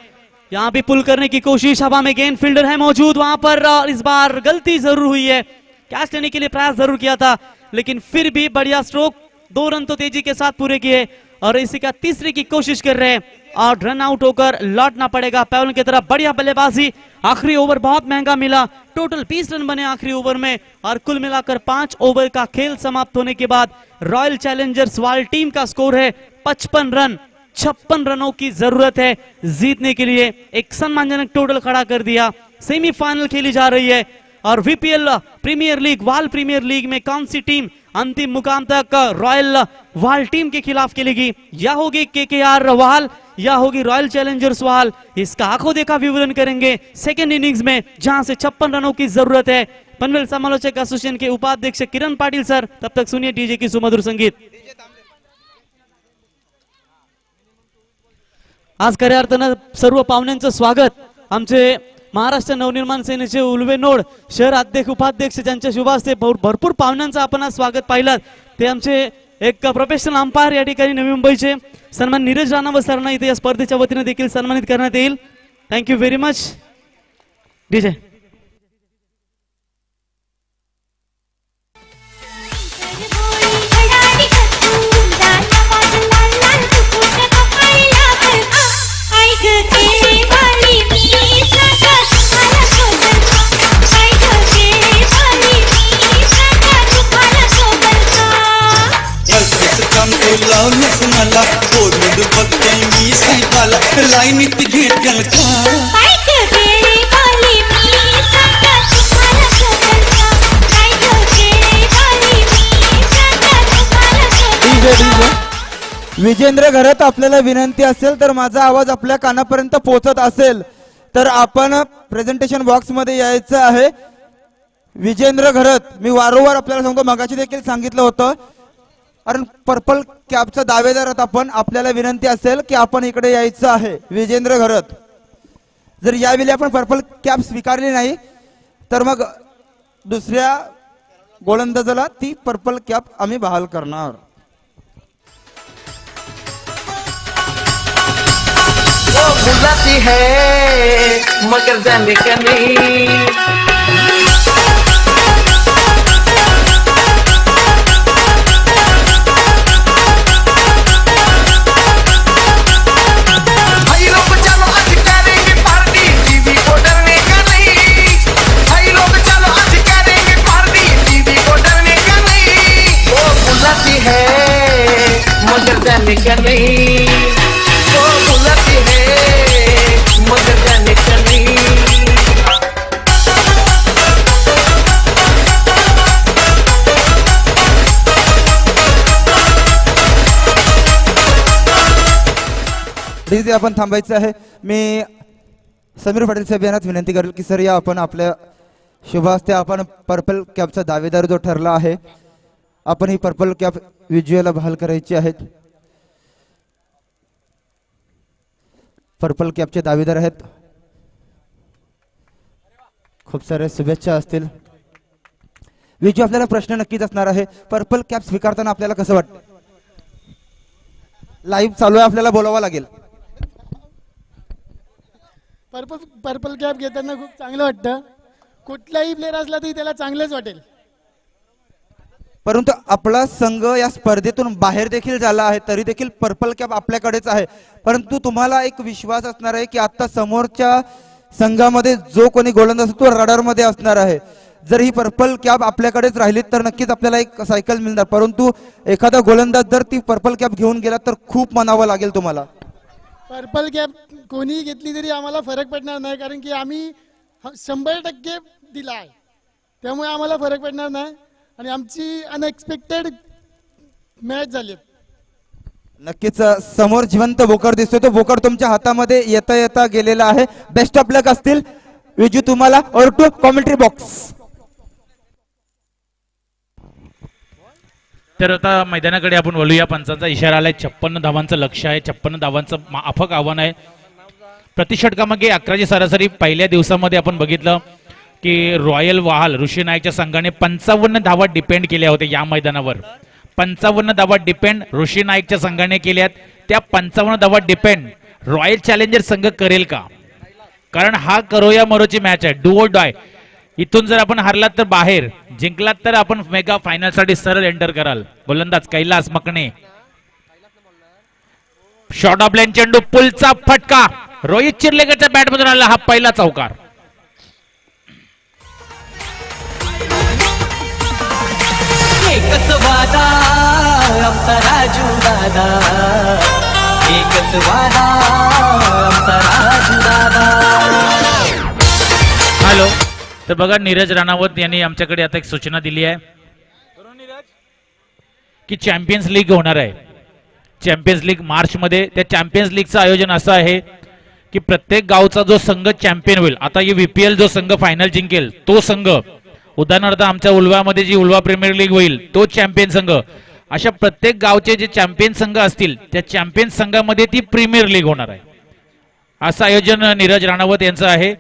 यहाँ भी पुल करने की कोशिश, हवा में गेंद, फील्डर है मौजूद वहां पर और इस बार गलती जरूर हुई है। कैच लेने के लिए प्रयास जरूर किया था लेकिन फिर भी बढ़िया स्ट्रोक, 2 रन तो तेजी के साथ पूरे किए और इसी का तीसरे की कोशिश कर रहे हैं और रन आउट होकर लौटना पड़ेगा पैवलन की तरफ। बढ़िया बल्लेबाजी, आखिरी ओवर बहुत महंगा मिला, टोटल 20 रन बने आखिरी ओवर में और कुल मिलाकर 5 ओवर का खेल समाप्त होने के बाद रॉयल चैलेंजर्स वाल टीम का स्कोर है 55 रन। 56 रनों की जरूरत है जीतने के लिए। एक सम्मानजनक टोटल खड़ा कर दिया। सेमीफाइनल खेली जा रही है और वीपीएल प्रीमियर लीग, वाल प्रीमियर लीग में कौन सी टीम अंतिम मुकाम तक रॉयल वाल टीम के खिलाफ खेलेगी, या होगी केकेआर वाल या होगी रॉयल चैलेंजर्स वाल, इसका आंखों देखा विवरण करेंगे सेकेंड इनिंग्स में जहां से 56 रनों की जरूरत है। पनवेल समालोचक एसोसिएशन के उपाध्यक्ष किरण पाटिल सर, तब तक सुनिए डीजे की सुमधुर संगीत। आज खऱ्या अर्थानं सर्व पाहुण्यांचं स्वागत आमचे महाराष्ट्र नवनिर्माण सेनेचे उल्वेनोड शहर अध्यक्ष उपाध्यक्ष ज्यांच्या शुभास्ते भरपूर पाहुण्यांचं आपण आज स्वागत पाहिलं ते आमचे एक प्रोफेशनल अंपायर या ठिकाणी नवी मुंबईचे सन्मान नीरज राणावत सरांना इथे या स्पर्धेच्या वतीने देखील सन्मानित करण्यात येईल। Thank you very much DJ. मला ओढून बघते मी साहेबाला लाईनीत घेतल विजेंद्र घरात आपल्याला विनंती असेल तर माझा आवाज आपल्या कानापर्यंत पोहोचत असेल तर आपण प्रेझेंटेशन बॉक्स मध्ये यायचं आहे। विजेंद्र घरत मी वारंवार आपल्याला सांगतो, मगाशी देखील सांगितलं होतं, कारण पर्पल कॅपचा दावेदार आहात आपण, आपल्याला विनंती असेल की आपण इकडे यायचं आहे। विजेंद्र घरत जर यावेळी आपण पर्पल कॅप स्वीकारली नाही तर मग दुसऱ्या गोलंदाजाला ती पर्पल कॅप आम्ही बहाल करणार। वो बुलाती है मगर जाने का नहीं, है मगर जाने का नहीं, वो बुलाती है प्लीज आपण थांबायचं आहे. मी समीर पाटील साहेब यांनाच विनंती करेल की सर या आपण आपल्या शुभ हस्ते आपण पर्पल कॅपचा दावेदार जो ठरला आहे आपण ही पर्पल कॅप विजयाला बहाल करायची आहेत. पर्पल कॅपचे दावेदार आहेत. खूप सारे शुभेच्छा असतील. विजू आपल्याला प्रश्न नक्कीच असणार आहे. पर्पल कॅप स्वीकारताना आपल्याला कसं वाटतं? लाईव्ह चालू आहे आपल्याला बोलावं लागेल. पर्पल कॅप घेताना खूप चांगलं वाटतं. कुठलाही प्लेअर असला तरी त्याला चांगलंच वाटेल. परंतु आपला संघ या स्पर्धेतून बाहेर देखील झाला आहे तरी देखील पर्पल कॅप आपल्याकडेच आहे. परंतु तुम्हाला एक विश्वास असणार आहे की आता समोरच्या संघामध्ये जो कोणी गोलंदाज असतो तो रडार मध्ये असणार आहे. जर ही पर्पल कॅप आपल्याकडेच राहिली तर नक्कीच आपल्याला एक सायकल मिळणार. परंतु एखादा गोलंदाज जर ती पर्पल कॅप घेऊन गेला तर खूप म्हणावं लागेल तुम्हाला. पर्पल कॅप कोणी घेतली तरी आम्हाला फरक पडणार नाही कारण की आम्ही 100% दिला आहे. त्यामुळे आम्हाला फरक पडणार नाही आणि आमची अनएक्सपेक्टेड मॅच झाली. नक्कीच समोर जिवंत बोकड दिसतोय. तो बोकड तुमच्या हातामध्ये येता येता गेलेला आहे. बेस्ट ऑफ लक असतील विजू तुम्हाला. और टू कॉमेंट्री बॉक्स. तर आता मैदानाकडे आपण वळूया. पंचांचा इशारा आलाय. 56 धावांचं लक्ष आहे. 56 धावांचं माफक आव्हान आहे. प्रतिषटकामागे 11ची सरासरी. पहिल्या दिवसामध्ये आपण बघितलं की रॉयल वहाल ऋषी नाईकच्या संघाने 55 धावा डिपेंड केल्या होत्या या मैदानावर. 55 धावा डिपेंड ऋषी नाईकच्या संघाने केल्यात. त्या 55 धावा डिपेंड रॉयल चॅलेंजर संघ करेल का? कारण हा करो या मरोची मॅच आहे. डू और डाय. इथून जर आपण हरलात तर बाहेर, जिंकलात तर आपण मेगा फायनल साठी सरळ एंटर कराल. गोलंदाज कैलास मकणे. शॉर्ट ऑफ लाईन चेंडू. पुलचा फटका. रोहित चिर्लेकरच्या बॅटमधून आला हा पहिला चौकार. एकच वादा आमचा राजू दादा, एकच वादा आमचा राजू दादा. हॅलो. तर बघा नीरज राणावत यांनी आमच्याकडे आता एक सूचना दिली आहे की चॅम्पियन्स लीग होणार आहे. चॅम्पियन्स लीग मार्च मध्ये. त्या चॅम्पियन्स लीगचं आयोजन असं आहे की प्रत्येक गावचा जो संघ चॅम्पियन होईल, आता ही VPL जो संघ फायनल जिंकेल तो संघ, उदाहरणार्थ आमच्या उल्वामध्ये जी उल्वा प्रीमियर लीग होईल तो चॅम्पियन संघ, अशा प्रत्येक गावचे जे चॅम्पियन संघ असतील त्या चॅम्पियन संघामध्ये ती प्रीमियर लीग होणार आहे. असं आयोजन नीरज राणावत यांचं आहे.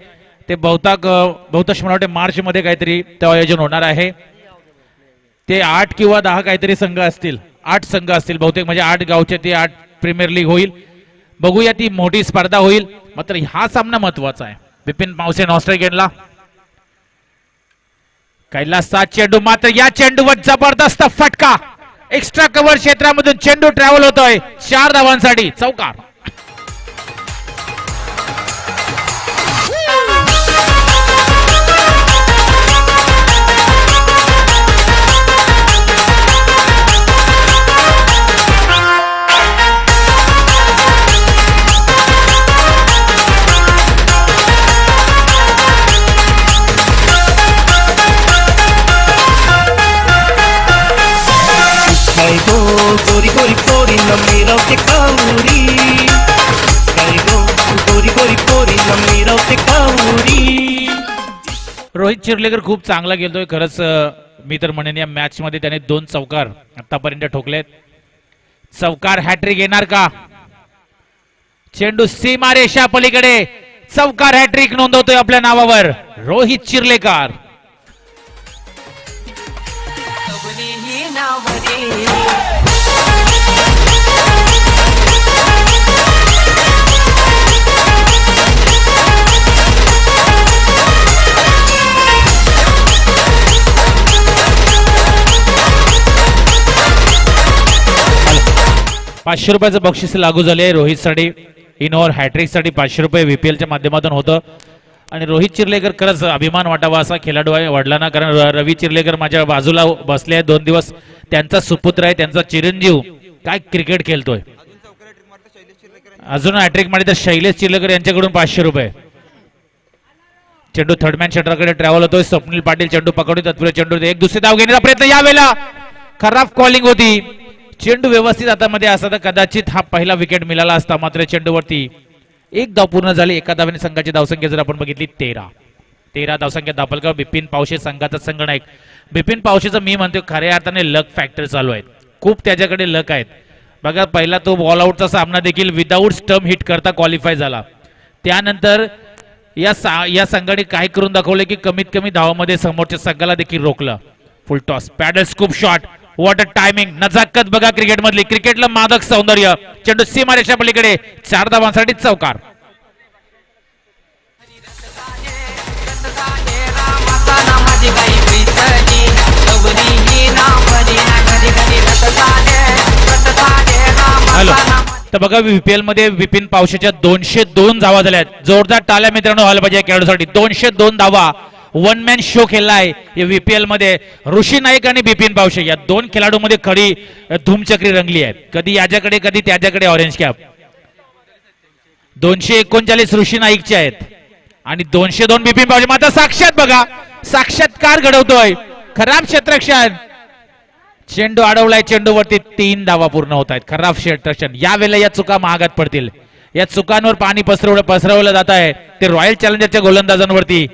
ते बहुतांश मला वाटते मार्च मध्ये काहीतरी ते आयोजन होणार आहे. ते 8 किंवा 10 काहीतरी संघ असतील. 8 संघ असतील बहुतेक. म्हणजे 8 गावचे ते 8 प्रीमियर लीग होईल. बघूया ती मोठी स्पर्धा होईल. मात्र हा सामना महत्वाचा आहे. बिपिन पावसे ऑस्ट्रेलियनला. कैलासचा चेंडू. मात्र या चेंडूवर जबरदस्त फटका. एक्स्ट्रा कव्हर क्षेत्रामधून चेंडू ट्रॅव्हल होतोय. 4 धावांसाठी चौकार. गोरी गोरी गोरी लंबी रवते काउरी, गोरी गोरी गोरी लंबी रवते काउरी. रोहित चिर्लेकर खूप चांगला गेलतोय खरंच. मी तर म्हणेन या मॅच मध्ये त्याने 2 चौकार आतापर्यंत ठोकलेत. चौकार हॅट्रिक येणार का? चेंडू सीमा रेषा पलीकडे. चौकार हॅट्रिक नोंदवतोय आपल्या नावावर रोहित चिर्लेकर. ₹500 बक्षीस लागू झाले रोहित साठी. इन ओव्हर हॅट्रिक साठी ₹500 VPL च्या माध्यमातून होतं. आणि रोहित चिर्लेकर खरंच अभिमान वाटावा असा खेळाडू आहे वडिलांना. कारण रवी चिर्लेकर माझ्या बाजूला बसले आहेत 2 दिवस. त्यांचा सुपुत्र आहे, त्यांचा चिरंजीव काय क्रिकेट खेळतोय. अजून हॅट्रिक मध्ये तर शैलेश चिर्लेकर यांच्याकडून ₹500. चेंडू थर्डमॅन शटरकडे ट्रॅव्हल होतोय. स्वप्नील पाटील चेंडू पकडून तत्पूर्वी चेंडू एक दुसरी धाव घेण्याचा प्रयत्न. यावेळेला खराब कॉलिंग होती. चेंडू व्यवस्थित हातामध्ये असता तर कदाचित हा पहिला विकेट मिळाला असता, मात्र चेंडूवरती एक धाव पूर्ण झाली. एका धावेने संघाची धावसंख्या जर आपण बघितली 13 धावसंख्या दापलकर. बिपिन पावशे संघाचा संघनायक. बिपिन पावशेचं मी म्हणतो खऱ्या अर्थाने लक फॅक्टर चालू आहेत, खूप त्याच्याकडे लक आहेत. बघा पहिला तो बॉल आउटचा सामना देखील विदाऊट स्टंप हिट करता क्वालिफाय झाला. त्यानंतर या संघाने काय करून दाखवले की कमीत कमी धावामध्ये समोरच्या संघाला देखील रोखलं. Full toss, paddle scoop shot, what a timing, नजाकत बघा क्रिकेट मधली. क्रिकेटला मादक सौंदर्य. चेंडू सीमारेषा पलीकडे 4 धावांसाठी चौकार. हॅलो, तर बघा VPL मध्ये विपिन पावशेच्या 202 धावा झाल्यात. जोरदार टाळ्या मित्रांनो व्हायला पाहिजे खेळाडूसाठी. 202 धावा, वन मॅन शो खेळलाय या VPL मध्ये. ऋषी नाईक आणि बिपिन पावशे या दोन खेळाडूंमध्ये खरी धूमचक्री रंगली आहे. कधी याच्याकडे कधी त्याच्याकडे ऑरेंज कॅप. 239 ऋषी नाईकचे आहेत आणि 202 बिपिन पावशे. मात्र साक्षात बघा, साक्षात्कार घडवतोय खराब क्षेत्ररक्षण. चेंडू अडवलाय, चेंडूवरती 3 धावा पूर्ण होत आहेत. खराब क्षेत्ररक्षण. यावेळेला या चुका महागात पडतील. या चुकांवर पाणी पसरवलं जात आहे ते रॉयल चॅलेंजरच्या गोलंदाजांवरती.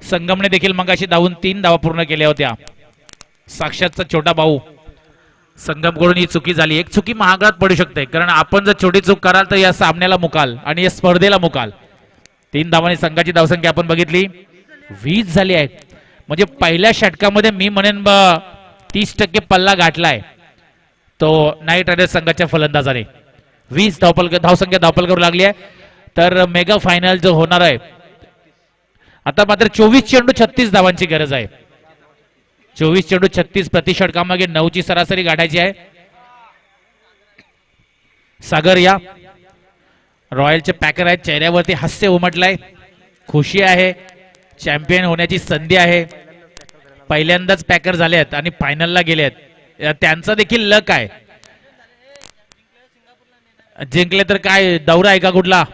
संगमने देखील मगाशी धावून 3 धावा पूर्ण केल्या होत्या. साक्षातचा छोटा भाऊ संगमकडून ही चुकी झाली. एक चुकी महागात पडू शकते, कारण आपण जर छोटी चूक कराल तर या सामन्याला मुकाल आणि या स्पर्धेला मुकाल. 3 धावांनी संघाची धावसंख्या आपण बघितली 20 झाली आहे. म्हणजे पहिल्या षटकामध्ये मी म्हणेन 30% पल्ला गाठलाय तो नाईट रायडर्स संघाच्या फलंदाजाने. 20 धावसंख्या दापल करू लागली आहे. तर मेगा फायनल जो होणार आहे आता मात्र 24 चेंडू 36 धावांची गरज आहे. 24 चेंडू 36 प्रति षटकामागे 9ची सरासरी गाठायची आहे. सागर या रॉयलचे पॅकर आहेत, चेहऱ्यावरती हास्य उमटलाय, खुशी आहे, चॅम्पियन होण्याची संधी आहे. पहिल्यांदाच पॅकर झाले आहेत आणि फायनलला गेले आहेत. त्यांचा देखील लक आहे. जिंकले तर काय दौरा आहे का कुठला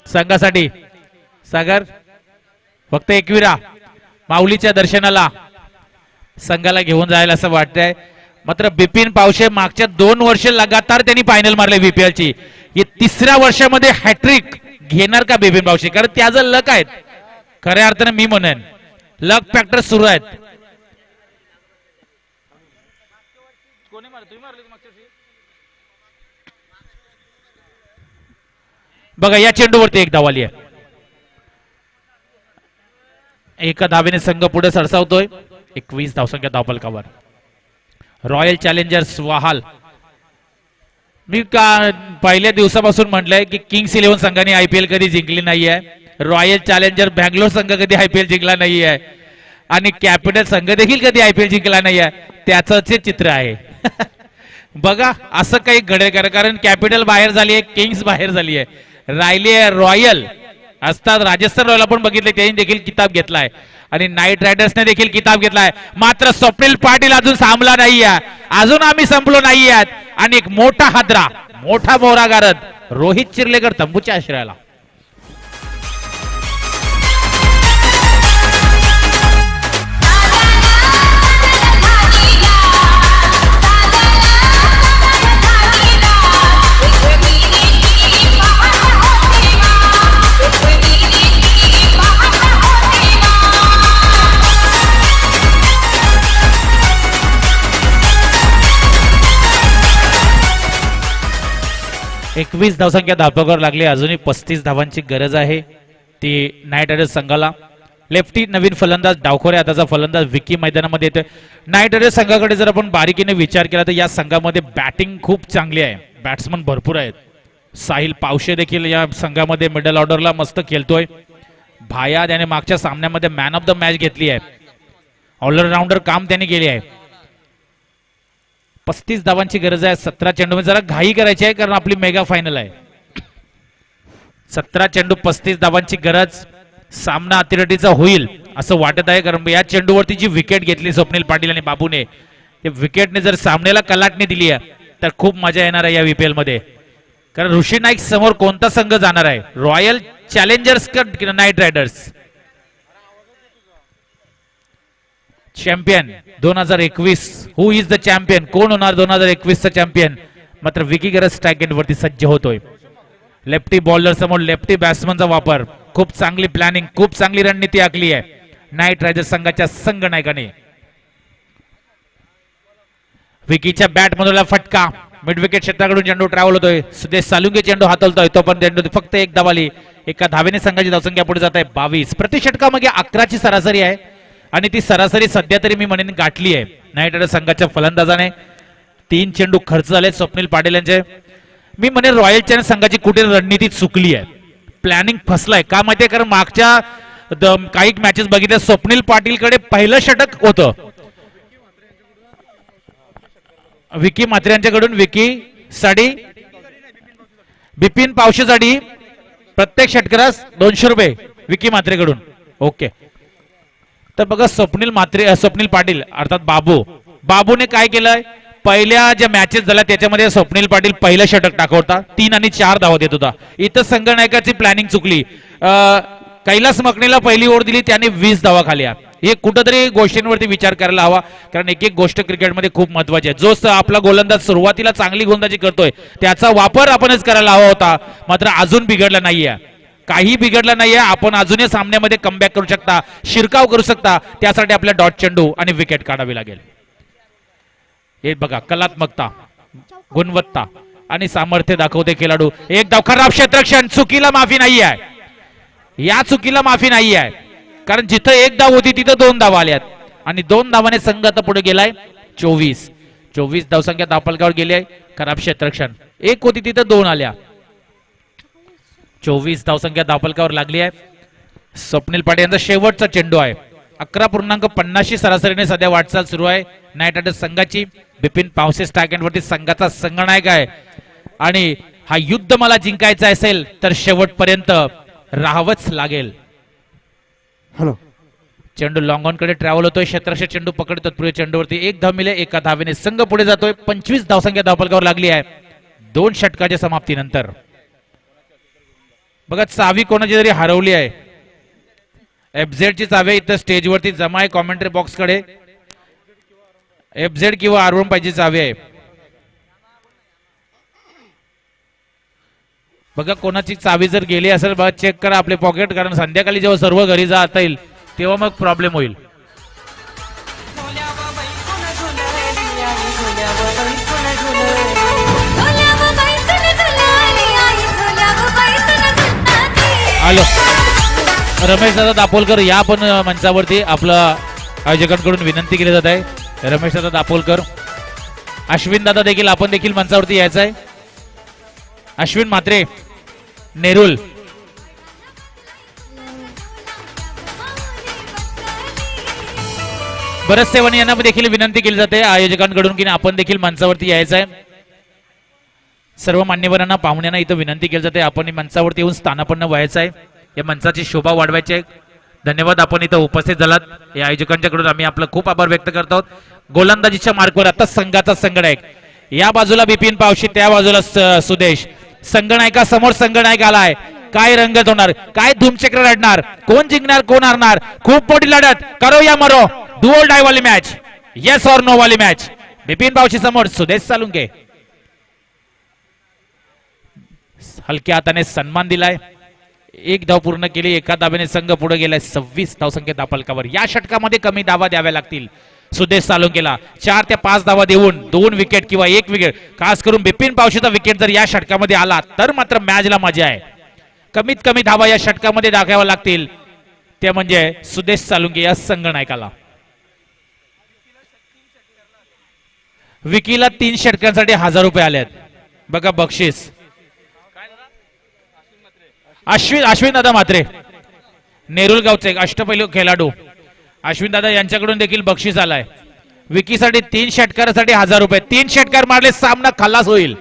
संघासाठी? सागर फक्त एकविरा माऊलीच्या दर्शनाला संघाला घेऊन जायला असं वाटतंय. मात्र बिपिन पावशे मागच्या 2 वर्ष लगातार त्यांनी फायनल मारले VPL ची. हे 3ऱ्या वर्षामध्ये हॅट्रिक घेणार का बिपिन पावशे? कारण त्याचं लक आहेत खऱ्या अर्थाने. मी म्हणेन लक फॅक्टर सुरू आहेत. बघा या चेंडूवरती 1 धाव आली आहे. एका धावेने संघ पुढे सरसावतोय. 21 धावसंख्या धावफलकावर. Royal challengers वाहाल. मी का पहिल्या दिवसापासून म्हटलंय की किंग्स 11 संघाने IPL कधी जिंकली नाहीये. रॉयल चॅलेंजर बँगलोर संघ कधी IPL जिंकला नाहीये आणि कॅपिटल संघ देखील कधी IPL जिंकला नाहीये. त्याच चित्र आहे. बघा असं काही घडेल कारण कॅपिटल बाहेर झाली आहे, किंग्स बाहेर झाली आहे, राहिली आहे रॉयल. असतात राजस्थान रॉयल आपण बघितले, त्यांनी देखील किताब घेतलाय आणि नाईट रायडर्सने देखील किताब घेतलाय. मात्र स्वप्नील पाटील अजून थांबला नाहीये. अजून आम्ही संपलो नाहीये. आणि एक मोठा हादरा, मोठा मोहरा गारद रोहित चिर्लेकर तंबूच्या आश्रयाला. एकवीस धावसंख्या धावपकर लागली. अजूनही 35 धावांची गरज आहे ती नाईट रायडर्स संघाला. लेफ्टी नवीन फलंदाज डावखोरे हाताचा फलंदाज विकी मैदानामध्ये येतोय. नाईट रायडर्स संघाकडे जर आपण बारीकीने विचार केला तर या संघामध्ये बॅटिंग खूप चांगली आहे, बॅट्समन भरपूर आहेत. साहिल पावशे देखील या संघामध्ये मिडल ऑर्डरला मस्त खेळतोय. भाया त्याने मागच्या सामन्यामध्ये मॅन ऑफ द मॅच घेतली आहे. ऑलराऊंडर काम त्याने केले आहे. 35 धावांची गरज आहे. 17 चेंडू जरा घाई करायची आहे कारण आपली मेगा फायनल आहे. 17 चेंडू 35 धावांची गरज. सामना अतिरेटीचा होईल असं वाटत आहे कारण या चेंडूवरती जी विकेट घेतली स्वप्नील पाटील आणि बाबूने, या विकेटने जर सामन्याला कलाटणी दिली आहे तर खूप मजा येणार आहे या VPL मध्ये. कारण ऋषी नाईक समोर कोणता संघ जाणार आहे, रॉयल चॅलेंजर्स का night riders? Champion 2021, who is the champion, कोण होणार 2021 चा चॅम्पियन. मात्र विकी गरज स्ट्राइक एंड वरती सज्ज होतोय. लेफ्टी बॉलर समोर लेफ्टी बॅट्समनचा वापर, खूप चांगली प्लॅनिंग, खूप चांगली रणनीती आखली आहे नाईट रायडर्स संघाच्या संघनायकाने. विकीच्या बॅट मधला फटका, मिड विकेट क्षेत्राकडून चेंडू ट्रॅव्हल होतोय. सुदेश सालुंके चेंडू हाताळतोय, तो पण चेंडू फक्त एक धावाली. एका धावेने संघाची धावसंख्या पुढे जात आहे 22. प्रति षटकामागे 11ची सरासरी आहे आणि ती सरासरी सध्या तरी मी म्हणेन गाठली आहे नाईट रायडर्स संघाच्या फलंदाजाने. 3 चेंडू खर्च झाले स्वप्नील पाटील यांचे. मी म्हणेन रॉयल चॅलेंज संघाची कुठे रणनीती चुकली आहे, प्लॅनिंग फसलाय का माहितीये. कारण मागच्या काही मॅचेस बघितल्या स्वप्नील पाटीलकडे पहिलं षटक होतं, विकी म्हात्रे यांच्याकडून विकी साठी बिपिन पावशेसाठी प्रत्येक षटकारास 200 रुपये विकी म्हात्रेकडून. ओके, तर बघा स्वप्नील पाटील अर्थात बाबूने काय केलंय, पहिल्या ज्या मॅचेस झाल्या त्याच्यामध्ये स्वप्नील पाटील पहिलं षटक टाकवता 3 आणि 4 धावा देत होता. इथं संघनायकाची प्लॅनिंग चुकली. कैलास मकनेला पहिली ओव्हर दिली, त्याने 20 धावा खाल्या. हे कुठंतरी गोष्टींवरती विचार करायला हवा, कारण एक गोष्ट क्रिकेटमध्ये खूप महत्वाची आहे. जो आपला गोलंदाज सुरुवातीला चांगली गोलंदाजी करतोय त्याचा वापर आपणच करायला हवा होता. मात्र अजून बिघडला नाहीये, काही बिघडलं नाहीये. आपण अजूनही सामन्यामध्ये कमबॅक करू शकता, शिरकाव करू शकता. त्यासाठी आपल्या डॉट चेंडू आणि विकेट काढावी लागेल. हे बघा, कलात्मकता, गुणवत्ता आणि सामर्थ्य दाखवते खेळाडू. एक धाव, खराब क्षेत्ररक्षण, चुकीला माफी नाही आहे, या चुकीला माफी नाही आहे. कारण जिथं एक धाव होती तिथं 2 धावा आल्यात आणि 2 धावाने संघ आता पुढे गेलाय 24 धावसंख्या धावफलकावर गेली आहे. खराब क्षेत्ररक्षण, एक होती तिथं 2 आल्या. 24 धावसंख्या धावफलकावर लागली आहे. स्वप्नील पाटील यांचा शेवटचा चेंडू आहे. 11.50 सरासरीने सध्या वाटचाल सुरू आहे नाईट रायडर्स संघाची. बिपिन पावसे स्ट्राइक एंड वरती संघाचा संघनायक आहे आणि हा युद्ध मला जिंकायचा असेल तर शेवटपर्यंत राहावंच लागेल. हॅलो, चेंडू लॉंग ऑन कडे ट्रॅव्हल होतोय. क्षेत्ररक्षक चेंडू पकडतात पुढे चेंडूवरती 1 धाव मिळेल. एका धावेने संघ पुढे जातोय. 25 धावसंख्या धावफलकावर लागली आहे 2 षटकाच्या समाप्तीनंतर. बघा, चावी कोणाची तरी हरवली आहे. एफझेड ची चावी इथं स्टेजवरती जमा आहे कॉमेंट्री बॉक्स कडे. एफझेड किंवा R15 चावी आहे. बघा, कोणाची चावी जर गेली असेल बघा, चेक करा आपले पॉकेट, कारण संध्याकाळी जेव्हा सर्व घरी जाता येईल तेव्हा मग प्रॉब्लेम होईल. हॅलो, रमेश दादा दापोलकर या पण मंचावरती. आपलं आयोजकांकडून विनंती केली जात आहे. रमेश दादा दापोलकर, अश्विन दादा देखील आपण देखील मंचावरती यायचं आहे. अश्विन म्हात्रे, नेरुल. बरेच सेवानी यांना देखील विनंती केली जाते आयोजकांकडून की आपण देखील मंचावरती यायचं आहे. सर्व मान्यवरांना पाहुण्यांना इथं विनंती केली जाते आपण मंचावरती येऊन स्थानापन्न व्हायचं आहे. या मंचाची शोभा वाढवायची आहे. धन्यवाद, आपण इथं उपस्थित झालात. या आयोजकांच्याकडून आम्ही आपलं खूप आभार व्यक्त करत आहोत. गोलंदाजीच्या मार्कवर आता संघाचा संघनायक, या बाजूला बिपिन पावशी, त्या बाजूला सुदेश. संघनायका समोर संघनायक आलाय. काय रंगत होणार, काय धूमचक्र रडणार, कोण जिंकणार कोण हारणार, खूप मोठी लढत. करो या मरो, डू ऑर डाय वाली मॅच, येस और नो वाली मॅच. बिपिन पावशी समोर सुदेश सालुंके. हलक्या हाताने सन्मान दिलाय. 1 धाव पूर्ण केली. एका धावेने संघ पुढे गेलाय 26 धावसंख्या धावफलकावर. या षटकामध्ये कमी धावा द्याव्या लागतील सुदेश सालुंकेला. 4 ते 5 धावा देऊन 2 विकेट किंवा 1 विकेट, खास करून बिपिन पावशीचा विकेट जर या षटकामध्ये आला तर मात्र मॅचला मजा आहे. कमीत कमी धावा या षटकामध्ये दाखवाव्या लागतील, ते म्हणजे सुदेश सालुंके या संघनायकाला. विकीला 3 षटकांसाठी 1000 रुपये आले आहेत. बघा बक्षीस. अश्विन दादा म्हात्रे, नेरुल गावचे एक अष्टपैलू खेळाडू अश्विन दादा यांच्याकडून देखील बक्षीस आलाय. विकीसाठी 3 षटकारासाठी 1000 रुपये. 3 षटकार मारले सामना खलास होईल,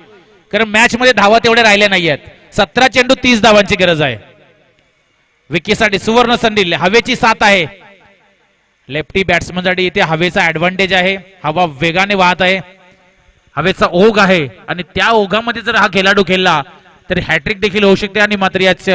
कारण मॅच मध्ये धावा तेवढे राहिले नाहीयेत. 17 चेंडू 30 धावांची गरज आहे. विकीसाठी सुवर्ण संधी, हवेची साथ आहे. लेफ्टी बॅट्समन साठी इथे हवेचा ऍडव्हान्टेज आहे. हवा वेगाने वाहत आहे, हवेचा ओघ आहे आणि त्या ओघामध्ये जर हा खेळाडू खेळला तर हॅट्रिक देखील होऊ शकते. आणि मात्र याच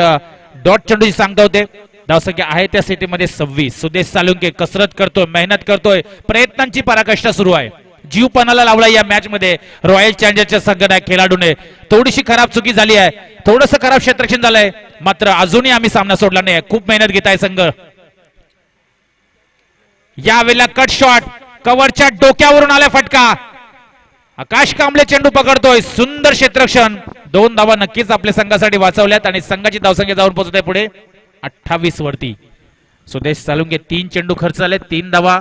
डॉट चेंडूची सांगता होते धावसंख्या आहे त्या स्थितीमध्ये 26. सुदेश सालुंके कसरत करतोय, मेहनत करतोय, प्रयत्नांची पराकाष्ठा सुरू आहे. जीवपणाला लावला या मॅच मध्ये रॉयल चॅलेंजरच्या संघनायक खेळाडूने. थोडीशी खराब चुकी झाली आहे, थोडंसं खराब क्षेत्ररक्षण झालंय, मात्र अजूनही आम्ही सामना सोडला नाही. खूप मेहनत घेत आहे संघ. यावेळेला कट शॉट, कव्हरच्या डोक्यावरून आला फटका. आकाश कांबळे चेंडू पकडतोय, सुंदर क्षेत्ररक्षण. 2 धावा नक्कीच आपल्या संघासाठी वाचवल्यात आणि संघाची धावसंख्या जाऊन पोहोचत आहे पुढे 28 वरती. सुदेश सालुंके 3 चेंडू खर्च झाले, 3 धावा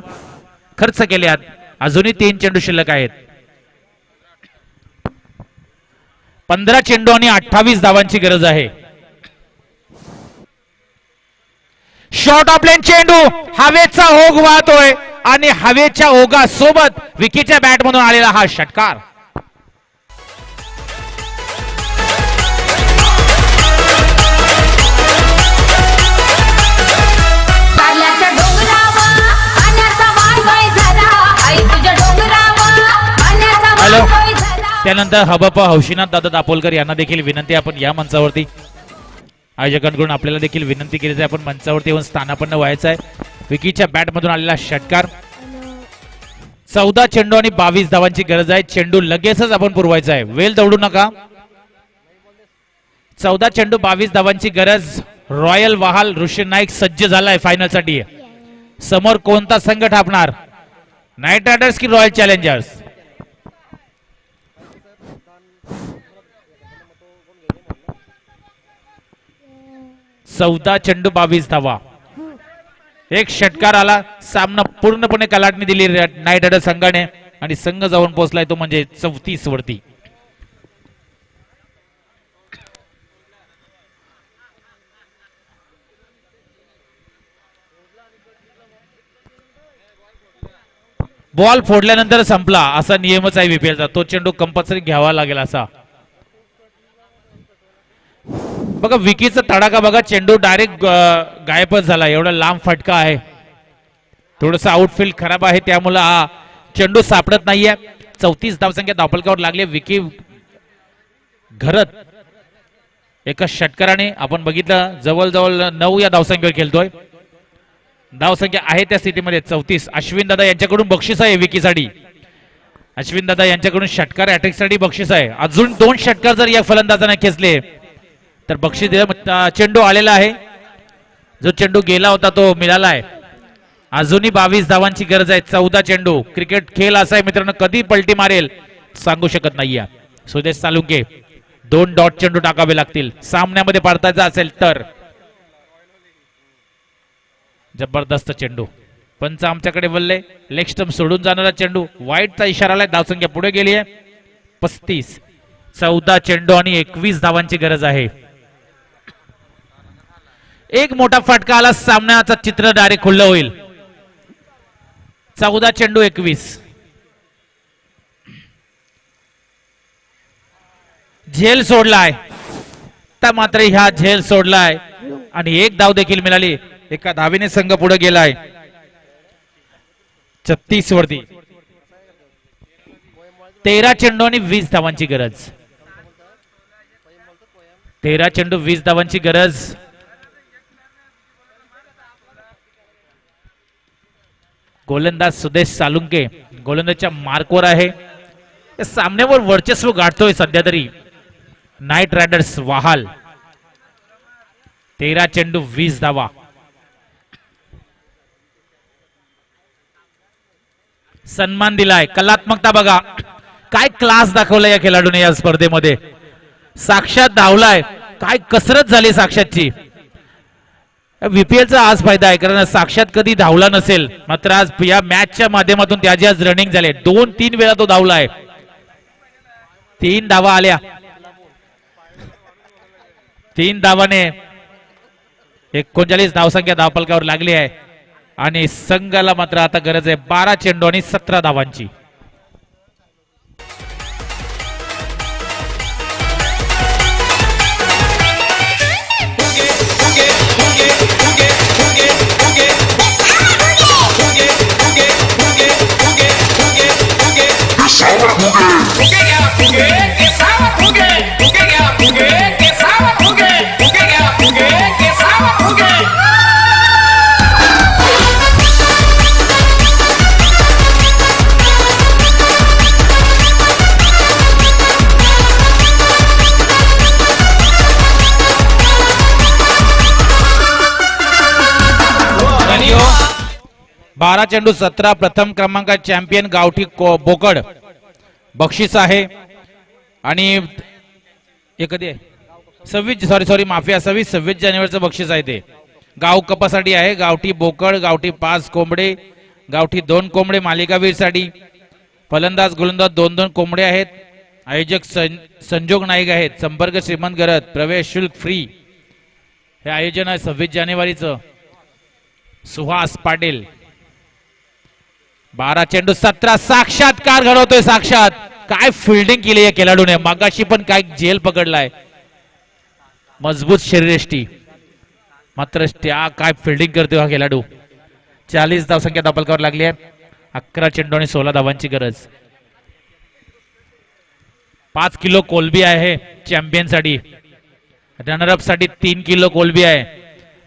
खर्च केल्यात. अजूनही 3 चेंडू शिल्लक आहेत. 15 चेंडू आणि 28 धावांची गरज आहे. शॉर्ट ऑफ लेन चेंडू, हवेचा ओघ वाहतोय आणि हवेच्या ओघासोबत विकीच्या बॅट मधून आलेला हा षटकार. कारल्याच्या डोंगरावर पाण्याचा वाळवय झाला, आई तुझ्या डोंगरावर पाण्याचा हॅलो. वाळवय झाला. त्यानंतर हबप हौशीनाथ दादा दापोलकर यांना देखील विनंती, आपण या मंचावरती. आयोजकांकडून आपल्याला देखील विनंती केली जाते, आपण मंचावरती येऊन स्थानापन्न व्हायचं आहे. विकीच्या बॅट मधून आलेला षटकार. 14 चेंडू आणि 22 धावांची गरज आहे. चेंडू लगेचच आपण पुरवायचा आहे, वेळ दौडू नका. 14 चेंडू 22 धावांची गरज. रॉयल वहाल ऋषी नाईक सज्ज झालाय फायनल साठी. समोर कोणता संघ ठापणार, नाईट रायडर्स की रॉयल चॅलेंजर्स? चौदा चेंडू 22 धावा, एक षटकार आला. सामना पूर्णपणे कलाटणी दिली नाईट रायडर्स संघाने आणि संघ जाऊन पोहोचलाय तो म्हणजे 34 वरती. बॉल फोडल्यानंतर संपला असा नियमच आहे VPL चा. तो चेंडू कंपल्सरी घ्यावा लागेल असा. बघा विकीचा तडाखा बघा, चेंडू डायरेक्ट गायबच झाला. एवढा लांब फटका आहे, थोडस आउटफील्ड खराब आहे, त्यामुळे हा चेंडू सापडत नाहीये. 34 धावसंख्या धावफलकावर लागली. विकी घरत एका षटकाराने आपण बघितलं जवळजवळ 9 या धावसंख्येवर खेळतोय. धावसंख्या आहे त्या स्थितीमध्ये 34. अश्विन दादा यांच्याकडून बक्षीस आहे विकीसाठी. अश्विन दादा यांच्याकडून षटकार हॅट्रिक साठी बक्षीस आहे. अजून 2 षटकार जर या फलंदाजाने खेचले तर बक्षीस दिलं. चेंडू आलेला आहे, जो चेंडू गेला होता तो मिळाला आहे. अजूनही 22 धावांची गरज आहे. 14 चेंडू. क्रिकेट खेळ असा आहे मित्रांनो, कधी पलटी मारेल सांगू शकत नाहीये. सुदेश सालुंके 2 डॉट चेंडू टाकावे लागतील सामन्यामध्ये पाडतायचा असेल तर. जबरदस्त चेंडू, पंच आमच्याकडे बोलले. लेग स्टंप सोडून जाणारा चेंडू, वाईटचा इशारा आलाय. धावसंख्या पुढे गेली आहे 35. 14 चेंडू आणि 21 धावांची गरज आहे. एक मोठा फटका आला, सामन्याचा चित्र डायरेक्ट खुल्लं होईल. 14 चेंडू 21. झेल सोडलाय, तर मात्र ह्या झेल सोडलाय आणि एक धाव देखील मिळाली. एका धावेने संघ पुढे गेलाय 36 वरती. 13 चेंडू आणि 20 धावांची गरज. 13 चेंडू 20 धावांची गरज. गोलंदाज सुदेश सालुंके गोलंदाजच्या मार्कवर आहे. या सामन्यावर वर्चस्व गाठतोय सध्या तरी नाईट रायडर्स वहाल. 13 चेंडू 20 धावा. सन्मान दिलाय, कलात्मकता बघा, काय क्लास दाखवला या खेळाडूने या स्पर्धेमध्ये. साक्षात धावलाय, काय कसरत झाली साक्षातची. VPL चा आज फायदा आहे, कारण साक्षात कधी धावला नसेल, मात्र आज या मॅचच्या माध्यमातून त्याची आज रनिंग झाले. 2-3 वेळा तो धावलाय. 3 धावा आल्या. 3 धावाने 39 धावसंख्या धावफलकावर लागली आहे आणि संघाला मात्र आता गरज आहे 12 चेंडू आणि 17 धावांची. 12 चेंडू 17 प्रथम क्रमांक चॅम्पियन गावठी बोकड बक्षीस आहे. आणि हे कधी आहे 26 माफी 26 जानेवारीचं बक्षीस आहे. ते गाव कपासाठी आहे. गावठी बोकड, गावठी 5 कोंबडे, गावठी 2 कोंबडे मालिकावीरसाठी. फलंदाज गोलंदाज 2-2 कोंबडे आहेत. आयोजक संजोग नाईक आहेत. संपर्क श्रीमंत गरज. प्रवेश शुल्क फ्री. हे आयोजन आहे 26 जानेवारीचं. सुहास पाटील. 12 चेंडू 17 साक्षात्कार घडवतोय. साक्षात काय फिल्डिंग केली या खेळाडूने. मागाशी पण काय झेल पकडलाय. मजबूत शरीरयष्टी मात्र त्या काय फिल्डिंग करतोय हा खेळाडू. 40 धावसंख्या दापलकावर लागली आहे. 11 चेंडू आणि 16 धावांची गरज. 5 किलो कोलबी आहे चॅम्पियन साठी. रनरअप साठी 3 किलो कोलबी आहे.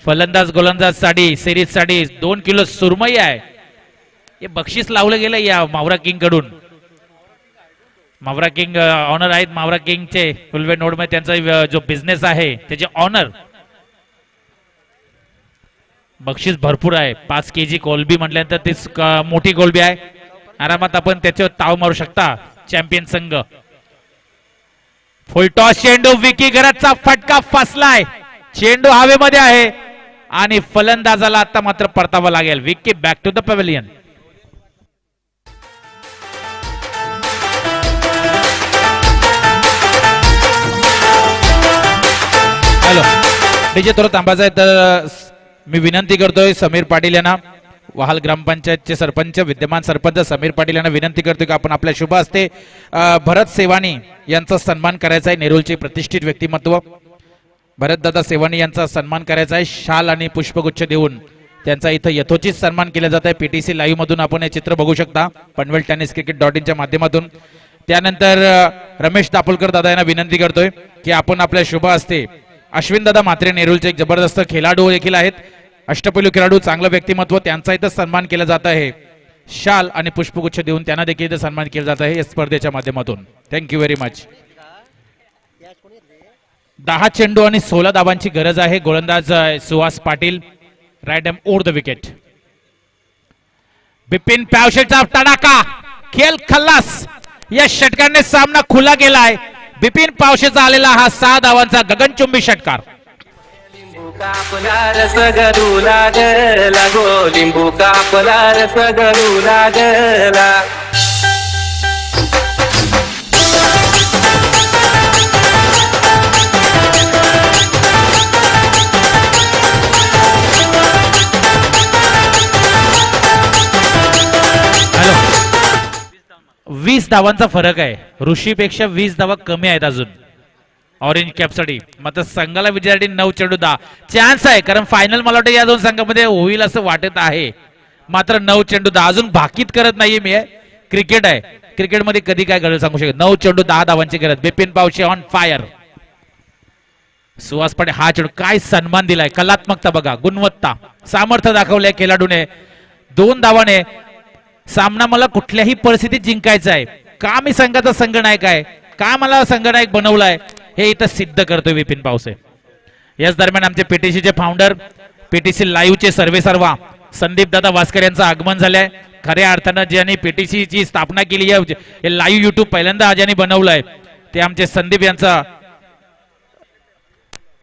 फलंदाज गोलंदाज साठी सिरीज साठी 2 किलो सुरमई आहे. हे बक्षीस लावलं गेलं या मावरा किंग कडून. मावरा किंग ऑनर आहेत. मावरा किंगचे फुलवे नोड मध्ये त्यांचा जो बिझनेस आहे त्याचे ऑनर. बक्षीस भरपूर आहे. 5 केजी कोलबी म्हटल्यानंतर ती मोठी कोलबी आहे. आरामात आपण त्याच्यावर ताव मारू शकता चॅम्पियन संघ. फुलटॉस चेंडू विकी गरजचा फटका फसलाय. चेंडू हवेमध्ये आहे आणि फलंदाजाला आता मात्र परतावा लागेल. Vicky back to the pavilion. Hello DJ थोडं थांबायचं आहे तर मी विनंती करतोय समीर पाटील यांना, वहाल ग्रामपंचायतचे सरपंच विद्यमान सरपंच समीर पाटील यांना विनंती करतोय की आपण आपल्या शुभ हस्ते भरत सेवानी यांचा सन्मान करायचा आहे. नेरूळचे प्रतिष्ठित व्यक्तिमत्व भरतदादा सेवानी यांचा सन्मान करायचा आहे. शाल आणि पुष्पगुच्छ देऊन त्यांचा इथं यथोचित सन्मान केला जात आहे. पीटीसी लाईव्ह मधून आपण हे चित्र बघू शकता पनवेल टेनिस क्रिकेट .in माध्यमातून. त्यानंतर रमेश दापोलकर दादा यांना विनंती करतोय की आपण आपल्या शुभ हस्ते अश्विन दादा मात्रे नेरूळचे एक जबरदस्त खेळाडू देखील आहेत. अष्टपैलू खेळाडू चांगलं व्यक्तिमत्व त्यांचा इथं सन्मान केला जात आहे. शाल आणि पुष्पगुच्छ देऊन त्यांना देखील इथं सन्मान केला जात आहे या स्पर्धेच्या माध्यमातून. Thank you very much. 10 चेंडू आणि 16 धावांची गरज आहे. गोलंदाज Suhas Patil. Right arm over the wicket. Bipin पावशेचा तडाखा खेळ खल्लास. या षटकाने सामना खुला गेलाय. बिपिन पावशेचा आलेला हा 6 धावांचा गगनचुंबी षटकार. लिंबू कापला रस गरू लागला गो. लिंबू कापला रस गरू लागला. हॅलो 20 धावांचा फरक आहे. ऋषीपेक्षा 20 धावा कमी आहेत अजून ऑरेंज कॅपसाठी. मात्र संघाला विजयासाठी 9 चेंडू 10 चान्स आहे. कारण फायनल मला वाटतं या दोन संघामध्ये होईल असं वाटत आहे. मात्र 9 चेंडू 10 अजून भाकीत करत नाहीये मी. क्रिकेट आहे. क्रिकेटमध्ये कधी काय घडेल सांगू शकत. 9 चेंडू 10 धावांची गरज. Bipin Pawshe on fire. सुहास पाटील हा चेंडू काय सन्मान दिलाय. कलात्मकता बघा, गुणवत्ता, सामर्थ्य दाखवलंय खेळाडूने. 2 धावाने सामना मला कुठल्याही परिस्थितीत जिंकायचा आहे. का मी संघाचा संघनायक आहे, का मला संघनायक बनवलाय हे इथं सिद्ध करतोय विपिन पावसे. याच दरम्यान आमचे पीटीसीचे फाउंडर पीटीसी लाईव्हचे सर्वेसर्वा संदीप दादा वास्कर यांचं आगमन झालंय. खऱ्या अर्थानं ज्यांनी पीटीसी ची स्थापना केली आहे, हे लाईव्ह युट्यूब पहिल्यांदा ज्यांनी बनवलंय ते आमचे संदीप यांचा.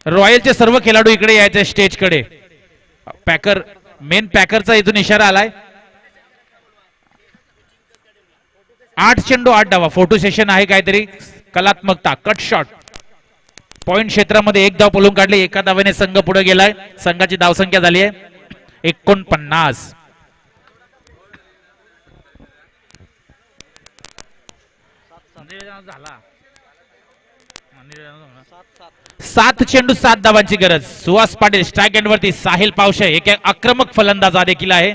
रॉयलचे सर्व खेळाडू इकडे यायचे स्टेजकडे. पॅकर मेन पॅकरचा इथून इशारा आलाय. 8 चेंडू 8 धावा. फोटो सेशन आहे काहीतरी. कलात्मकता, कट शॉट. पॉइंट क्षेत्रामध्ये 1 धाव पळून काढले. 1 धावेने संघ पुढे गेलाय. संघाची धावसंख्या झाली आहे 49. झाला 7 चेंडू 7 धावांची गरज. सुहास पाटील स्ट्राइक एंड वरती. साहिल पावशे एक आक्रमक फलंदाज देखील आहे.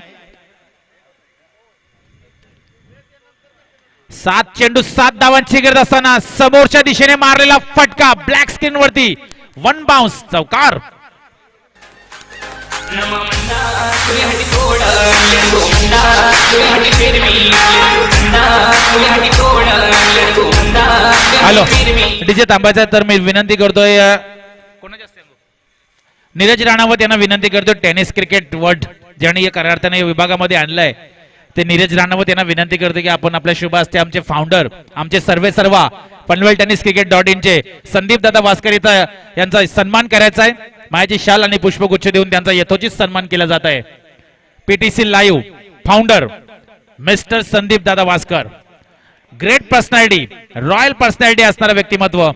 7 चेंडू 7 धावांची गरज असताना समोरच्या दिशेने मारलेला फटका ब्लॅक स्क्रीन वरती. 1 बाउन्स चौकार. हॅलो डीजे थांबायचा तर मी विनंती करतोय नीरज राणावत यांना विनंती करतोय टेनिस क्रिकेट वर्ल्ड ज्यांनी या कार्यार्थाने या विभागामध्ये आणलंय ते नीरज राणावत यांना विनंती करते की आपण आपल्या शुभ हस्ते आमचे फाउंडर, आमचे सर्वेसर्वा पनवेल टेनिस क्रिकेट .in चे संदीप दादा वास्कर इथं यांचा सन्मान करायचा आहे. मायाची शाल आणि पुष्पगुच्छ देऊन त्यांचा यथोचित सन्मान केला जात आहे. PTC live founder mister Sandeep Dada Waskar, great personality, royal personality असणारं व्यक्तिमत्व,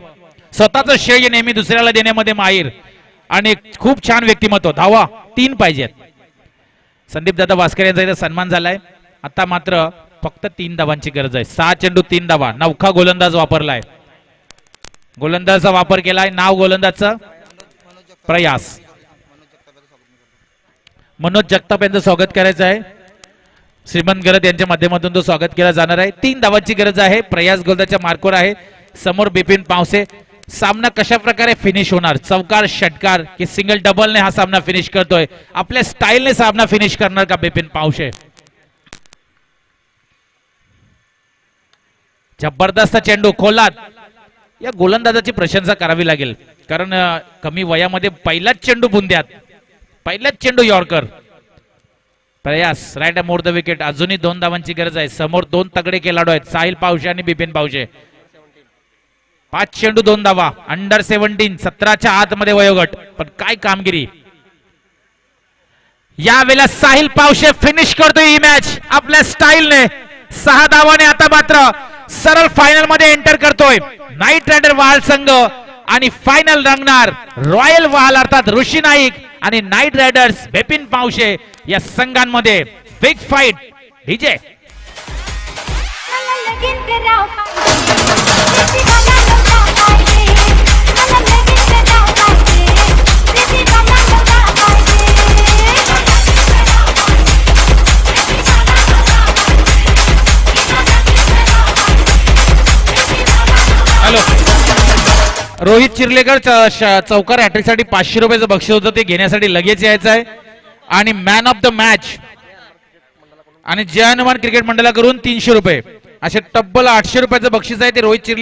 स्वतःचं श्रेय नेहमी दुसऱ्याला देण्यामध्ये माहीर आणि खूप छान व्यक्तिमत्व. धावा 3 पाहिजेत. संदीप दादा वास्कर यांचा इथं सन्मान झालाय. आता मात्र फक्त 3 धावांची गरज आहे. 6 चेंडू 3 धावा. नवखा गोलंदाज वापरलाय, गोलंदाजाचा वापर केलाय. नाव गोलंदाजचं प्रयास. मनोज जगताप यांचं स्वागत करायचं आहे. श्रीमंत गरज यांच्या माध्यमातून तो स्वागत केला जाणार आहे. 3 धावांची गरज आहे. प्रयास गोलंदाजच्या मार्कवर आहे. समोर बिपिन पावसे. सामना कशा प्रकारे फिनिश होणार, चौकार षटकार की सिंगल डबलने हा सामना फिनिश करतोय, आपल्या स्टाईलने सामना फिनिश करणार का बिपिन पावसे. जबरदस्त चेंडू खोलात. या गोलंदाजाची प्रशंसा करावी लागेल कारण कमी वयामध्ये पहिलाच चेंडू बुंद्यात, पहिलाच चेंडू यॉर्कर. प्रयास राईट मोर द विकेट. अजूनही 2 धावांची गरज आहे. समोर 2 तगडे खेळाडू आहेत, साहिल पावशे आणि बिपिन पावशे. 5 चेंडू 2 धावा. अंडर 17 17च्या आतमध्ये वयोगट, पण काय कामगिरी. यावेळेला साहिल पावशे फिनिश करतोय ही मॅच आपल्या स्टाईलने. 6 धावाने आता मात्र सरळ फायनल मध्ये एंटर करतोय नाईट रायडर वाहल संघ आणि फायनल रंगणार रॉयल वाहल अर्थात ऋषी नाईक आणि नाईट रायडर्स बिपिन पावशे या संघांमध्ये. Big fight. डीजे मला लगीन करावं पाहिजे, प्रीतीला नवरा पाहिजे. मला लगीन करावं पाहिजे, प्रीतीला नवरा पाहिजे. हॅलो. रोहित चिर्लेकर चौकार हॅट्रिकसाठी 500 रुपयाचं बक्षीस होतं, ते घेण्यासाठी लगेच यायचं आहे. आणि मॅन ऑफ द मॅच आणि जय हनुमान क्रिकेट मंडळाकडून 300 रुपये असे तब्बल 800 रुपयाचं बक्षीस आहे ते रोहित चिर्लेकर